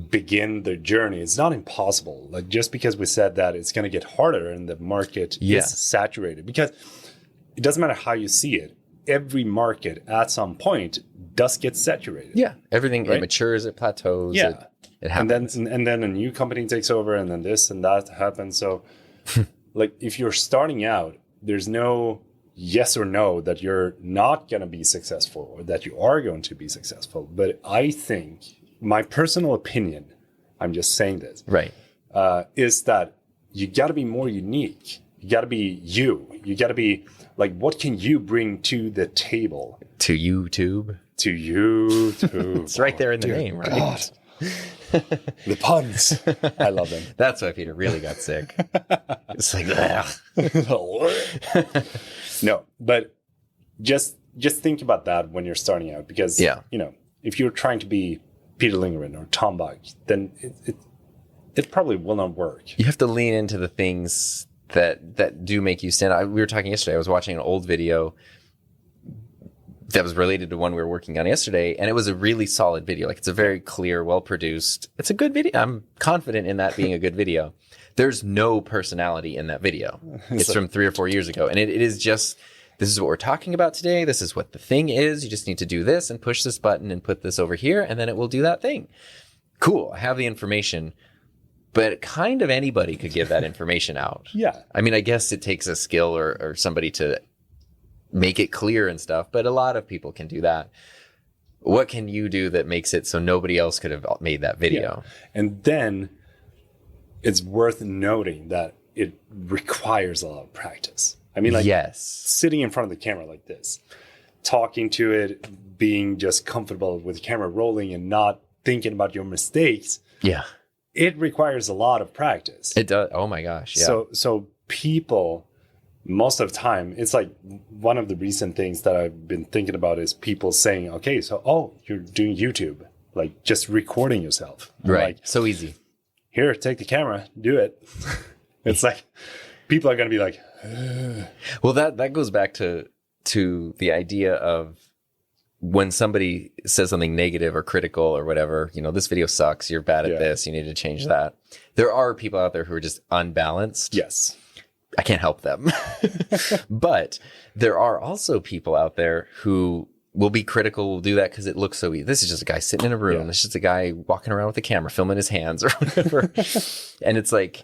begin their journey, it's not impossible. Like, just because we said that, it's going to get harder and the market is saturated, because it doesn't matter how you see it. Every market at some point does get saturated. Yeah, everything it matures, it plateaus. Yeah, it happens. And then a new company takes over, and then this and that happens. So, like, if you're starting out, there's no yes or no that you're not going to be successful or that you are going to be successful. But I think, my personal opinion, I'm just saying this, right, is that you got to be more unique. You got to be you. You got to be like, what can you bring to the table? To YouTube. To YouTube. It's right there in the name, right? God. The puns. I love them. That's why Peter really got sick. It's like, no, but just think about that when you're starting out, because you know, if you're trying to be Peter Lindgren or Tom Buck, then it probably will not work. You have to lean into the things that do make you stand out. We were talking yesterday. I was watching an old video that was related to one we were working on yesterday, and it was a really solid video. Like, it's a very clear, well-produced. It's a good video. I'm confident in that being a good video. There's no personality in that video. It's from 3 or 4 years ago, and it is just, this is what we're talking about today. This is what the thing is. You just need to do this and push this button and put this over here, and then it will do that thing. Cool. I have the information. But kind of anybody could give that information out. Yeah. I mean, I guess it takes a skill or somebody to make it clear and stuff, but a lot of people can do that. What can you do that makes it so nobody else could have made that video? Yeah. And then it's worth noting that it requires a lot of practice. I mean, like, sitting in front of the camera like this, talking to it, being just comfortable with the camera rolling and not thinking about your mistakes. Yeah. It requires a lot of practice. It does. Oh my gosh. Yeah. So people, most of the time, it's like one of the recent things that I've been thinking about is people saying, okay, so, you're doing YouTube, like just recording yourself. Right. Like, so easy. Here, take the camera, do it. It's like, people are going to be like, well, that goes back to the idea of, when somebody says something negative or critical or whatever, you know, this video sucks, you're bad at this, you need to change that. There are people out there who are just unbalanced. Yes. I can't help them. But there are also people out there who will be critical, will do that because it looks so easy. This is just a guy sitting in a room. This is just a guy walking around with a camera, filming his hands or whatever. And it's like,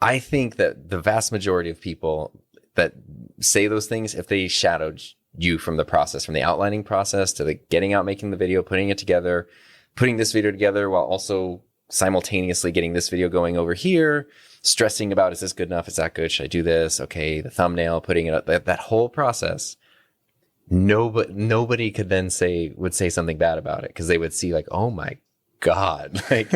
I think that the vast majority of people that say those things, if they shadowed you from the process, from the outlining process to the getting out, making the video, putting it together, putting this video together while also simultaneously getting this video going over here, stressing about, is this good enough? Is that good? Should I do this? Okay. The thumbnail, putting it up, that whole process. Nobody could then would say something bad about it, because they would see like, oh my God, like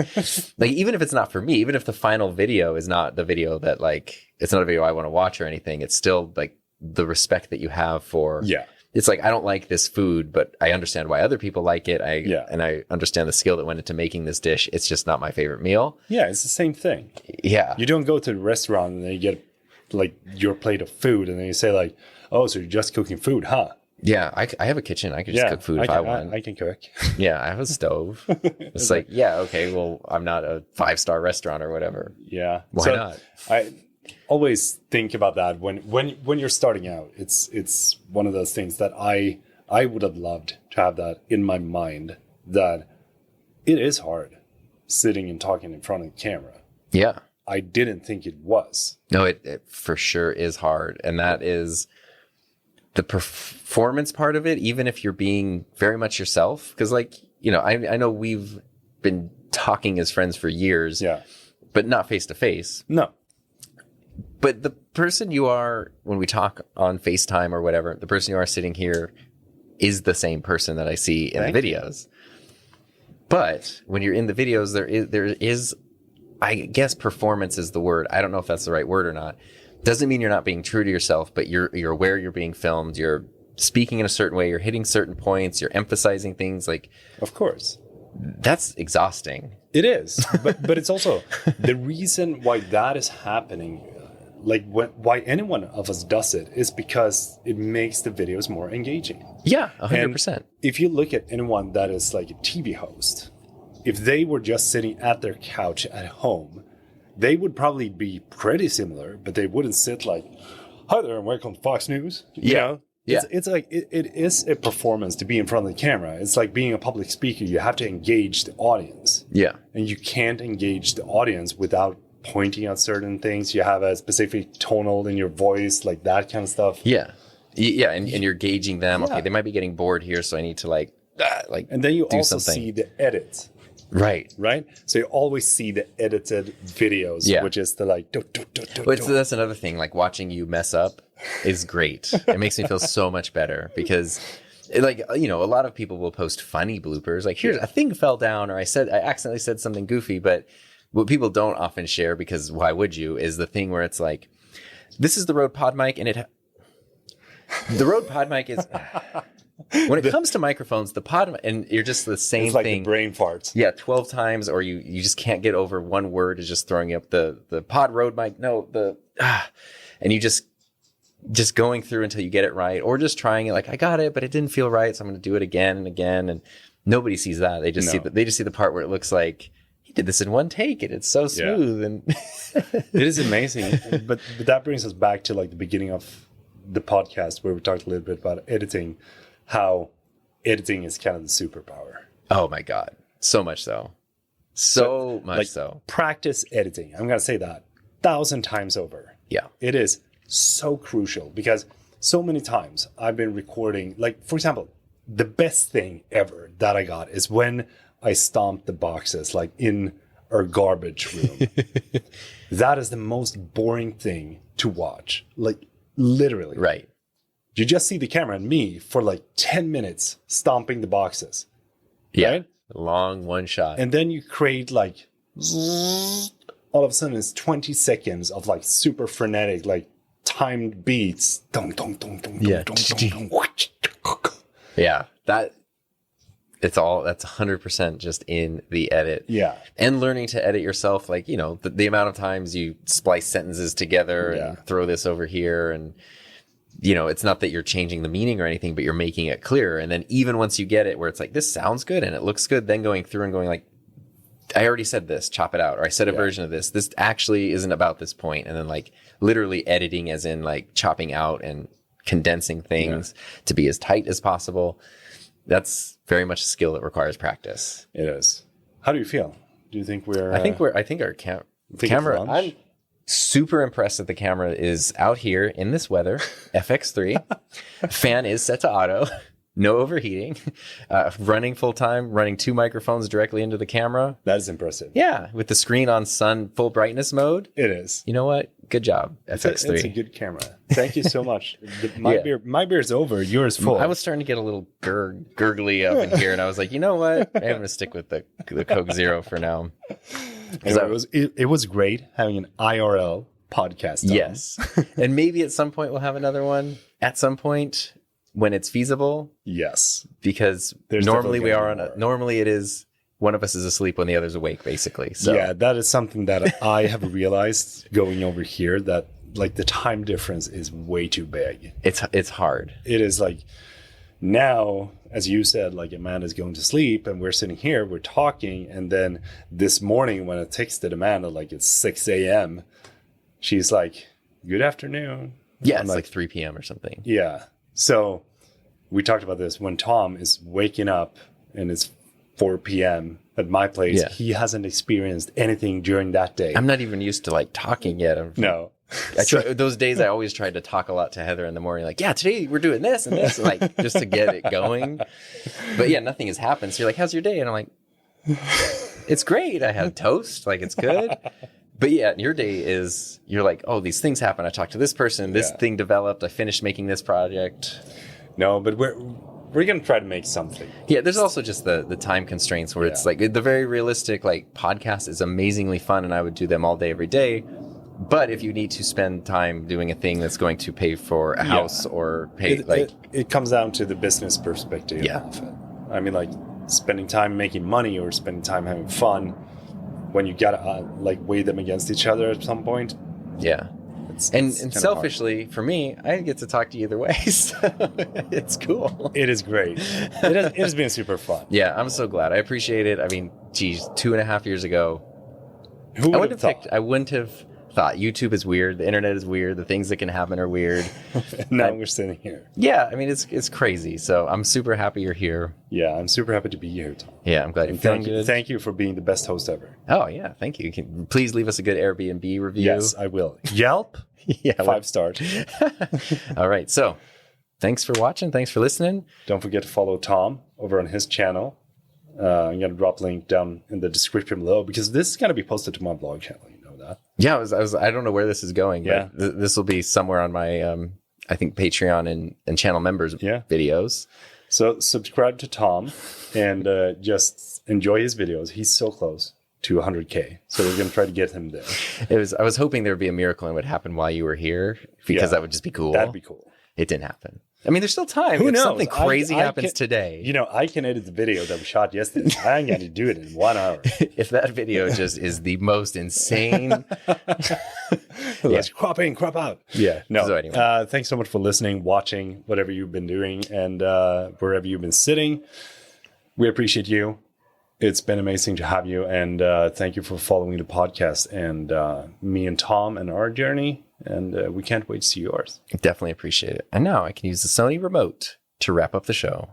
even if it's not for me, even if the final video is not the video that, like, it's not a video I want to watch or anything, it's still like the respect that you have for, it's like, I don't like this food, but I understand why other people like it. And I understand the skill that went into making this dish. It's just not my favorite meal. Yeah. It's the same thing. Yeah. You don't go to the restaurant and then you get like your plate of food and then you say like, oh, so you're just cooking food, huh? Yeah, I have a kitchen. I could just cook food if I want. I can cook. Yeah, I have a stove. It's like, yeah, okay, well, I'm not a 5-star restaurant or whatever. Yeah. Why not? I always think about that when you're starting out. It's one of those things that I would have loved to have that in my mind, that it is hard sitting and talking in front of the camera. Yeah. I didn't think it was. No, it for sure is hard. And that is the performance part of it, even if you're being very much yourself. Because, like, you know, I know we've been talking as friends for years, but not face to face. No. But the person you are when we talk on FaceTime or whatever, the person you are sitting here is the same person that I see in the videos. But when you're in the videos, there is, I guess performance is the word. I don't know if that's the right word or not. Doesn't mean you're not being true to yourself, but you're aware you're being filmed. You're speaking in a certain way. You're hitting certain points. You're emphasizing things. Like, of course, that's exhausting. It is, but it's also the reason why that is happening. Like, why any one of us does it is because it makes the videos more engaging. Yeah, 100%. If you look at anyone that is like a TV host, if they were just sitting at their couch at home, they would probably be pretty similar, but they wouldn't sit like, "Hi there, and welcome to Fox News." You know? It's like it is a performance to be in front of the camera. It's like being a public speaker. You have to engage the audience. Yeah, and you can't engage the audience without pointing out certain things. You have a specific tonal in your voice, like that kind of stuff. Yeah, and you're gauging them. Okay, they might be getting bored here, so I need to like, and then you do also something. see the edit. Right. So you always see the edited videos, which is the like. That's another thing. Like, watching you mess up is great. It makes me feel so much better because, like, you know, a lot of people will post funny bloopers. Like, here's a thing fell down, or I accidentally said something goofy. But what people don't often share, because why would you, is the thing where it's like, this is the Rode PodMic, and the Rode PodMic is. When it comes to microphones, the pod, and you're just the same it's like thing. The brain farts. Yeah, 12 times, or you just can't get over one word is just throwing up the pod Rode mic. No, and you just going through until you get it right, or just trying it like, I got it, but it didn't feel right, so I'm going to do it again and again. And nobody sees that. They just see the part where it looks like he did this in one take, and it's so smooth. And it is amazing. but that brings us back to like the beginning of the podcast where we talked a little bit about editing. How editing is kind of the superpower. Oh my God. So much so. So much so. Practice editing. I'm going to say that 1,000 times over. Yeah. It is so crucial because so many times I've been recording, like, for example, the best thing ever that I got is when I stomped the boxes like in our garbage room. That is the most boring thing to watch. Like, literally. Right. You just see the camera and me for like 10 minutes stomping the boxes. Yeah. Right? Long one shot. And then you create like, all of a sudden it's 20 seconds of like super frenetic, like timed beats. Yeah. That's 100% just in the edit. Yeah. And learning to edit yourself, like, you know, the amount of times you splice sentences together and throw this over here, and you know, it's not that you're changing the meaning or anything, but you're making it clearer. And then even once you get it where it's like, this sounds good and it looks good, then going through and going like, I already said this, chop it out. Or I said a version of this. This actually isn't about this point. And then like literally editing, as in like chopping out and condensing things to be as tight as possible. That's very much a skill that requires practice. It is. How do you feel? Do you think we're... I think our camera... I'm super impressed that the camera is out here in this weather. FX3. Fan is set to auto. No overheating. Running full time. Running 2 microphones directly into the camera. That is impressive. Yeah. With the screen on sun full brightness mode. It is. You know what? Good job, FX3. It's a good camera. Thank you so much. My beer's over. Yours full. I was starting to get a little gurgly up in here, and I was like, you know what? I'm going to stick with the Coke Zero for now. It was great having an IRL podcast. Yes. And maybe at some point we'll have another one at some point when it's feasible. Yes. Because normally normally it is one of us is asleep when the other's awake, basically. So yeah, that is something that I have realized going over here, that like the time difference is way too big. It's hard. It is like now, as you said, like Amanda's going to sleep and we're sitting here, we're talking. And then this morning when I texted Amanda, like it's 6 a.m., she's like, good afternoon. Yeah, it's like 3 p.m. or something. Yeah. So we talked about this when Tom is waking up and it's 4 p.m. at my place. Yeah. He hasn't experienced anything during that day. I'm not even used to like talking yet. No. Those days I always tried to talk a lot to Heather in the morning, like, yeah, today we're doing this and this, like just to get it going. But yeah, nothing has happened. So you're like, how's your day? And I'm like, it's great. I had toast. Like, it's good. But yeah, your day is, you're like, oh, these things happen. I talked to this person. This thing developed. I finished making this project. No, but we're going to try to make something. Yeah, there's also just the time constraints where it's like the very realistic, like podcast is amazingly fun and I would do them all day, every day. But if you need to spend time doing a thing that's going to pay for a house or pay, it comes down to the business perspective. Yeah. Of it. I mean, like spending time making money or spending time having fun, when you gotta like weigh them against each other at some point. Yeah. And selfishly, for me, I get to talk to you either way. So it's cool. It is great. It has been super fun. Yeah, I'm so glad. I appreciate it. I mean, geez, 2.5 years ago, Who would have thought? I wouldn't have thought. YouTube is weird. The internet is weird. The things that can happen are weird. Now we're sitting here. Yeah, I mean, it's crazy. So I'm super happy you're here. Yeah, I'm super happy to be here, Tom. Yeah, I'm glad you're feeling good. Thank you for being the best host ever. Oh, yeah, thank you. Please leave us a good Airbnb review. Yes, I will. Yelp? Yeah, 5 stars. All right, so thanks for watching. Thanks for listening. Don't forget to follow Tom over on his channel. I'm going to drop a link down in the description below because this is going to be posted to my blog channel. You know that? Yeah, I don't know where this is going. Yeah. But this will be somewhere on my, I think, Patreon and channel members videos. So subscribe to Tom and just enjoy his videos. He's so close to 100K. So we're going to try to get him there. I was hoping there would be a miracle and it would happen while you were here because that would just be cool. That'd be cool. It didn't happen. I mean, there's still time. Who if knows? Something crazy happens today. You know, I can edit the video that we shot yesterday. I'm going to do it in 1 hour. If that video just is the most insane. Let's crop in, crop out. Yeah. No. So anyway. Thanks so much for listening, watching, whatever you've been doing, and wherever you've been sitting. We appreciate you. It's been amazing to have you. And thank you for following the podcast and me and Tom and our journey. And we can't wait to see yours. Definitely appreciate it. And now I can use the Sony remote to wrap up the show.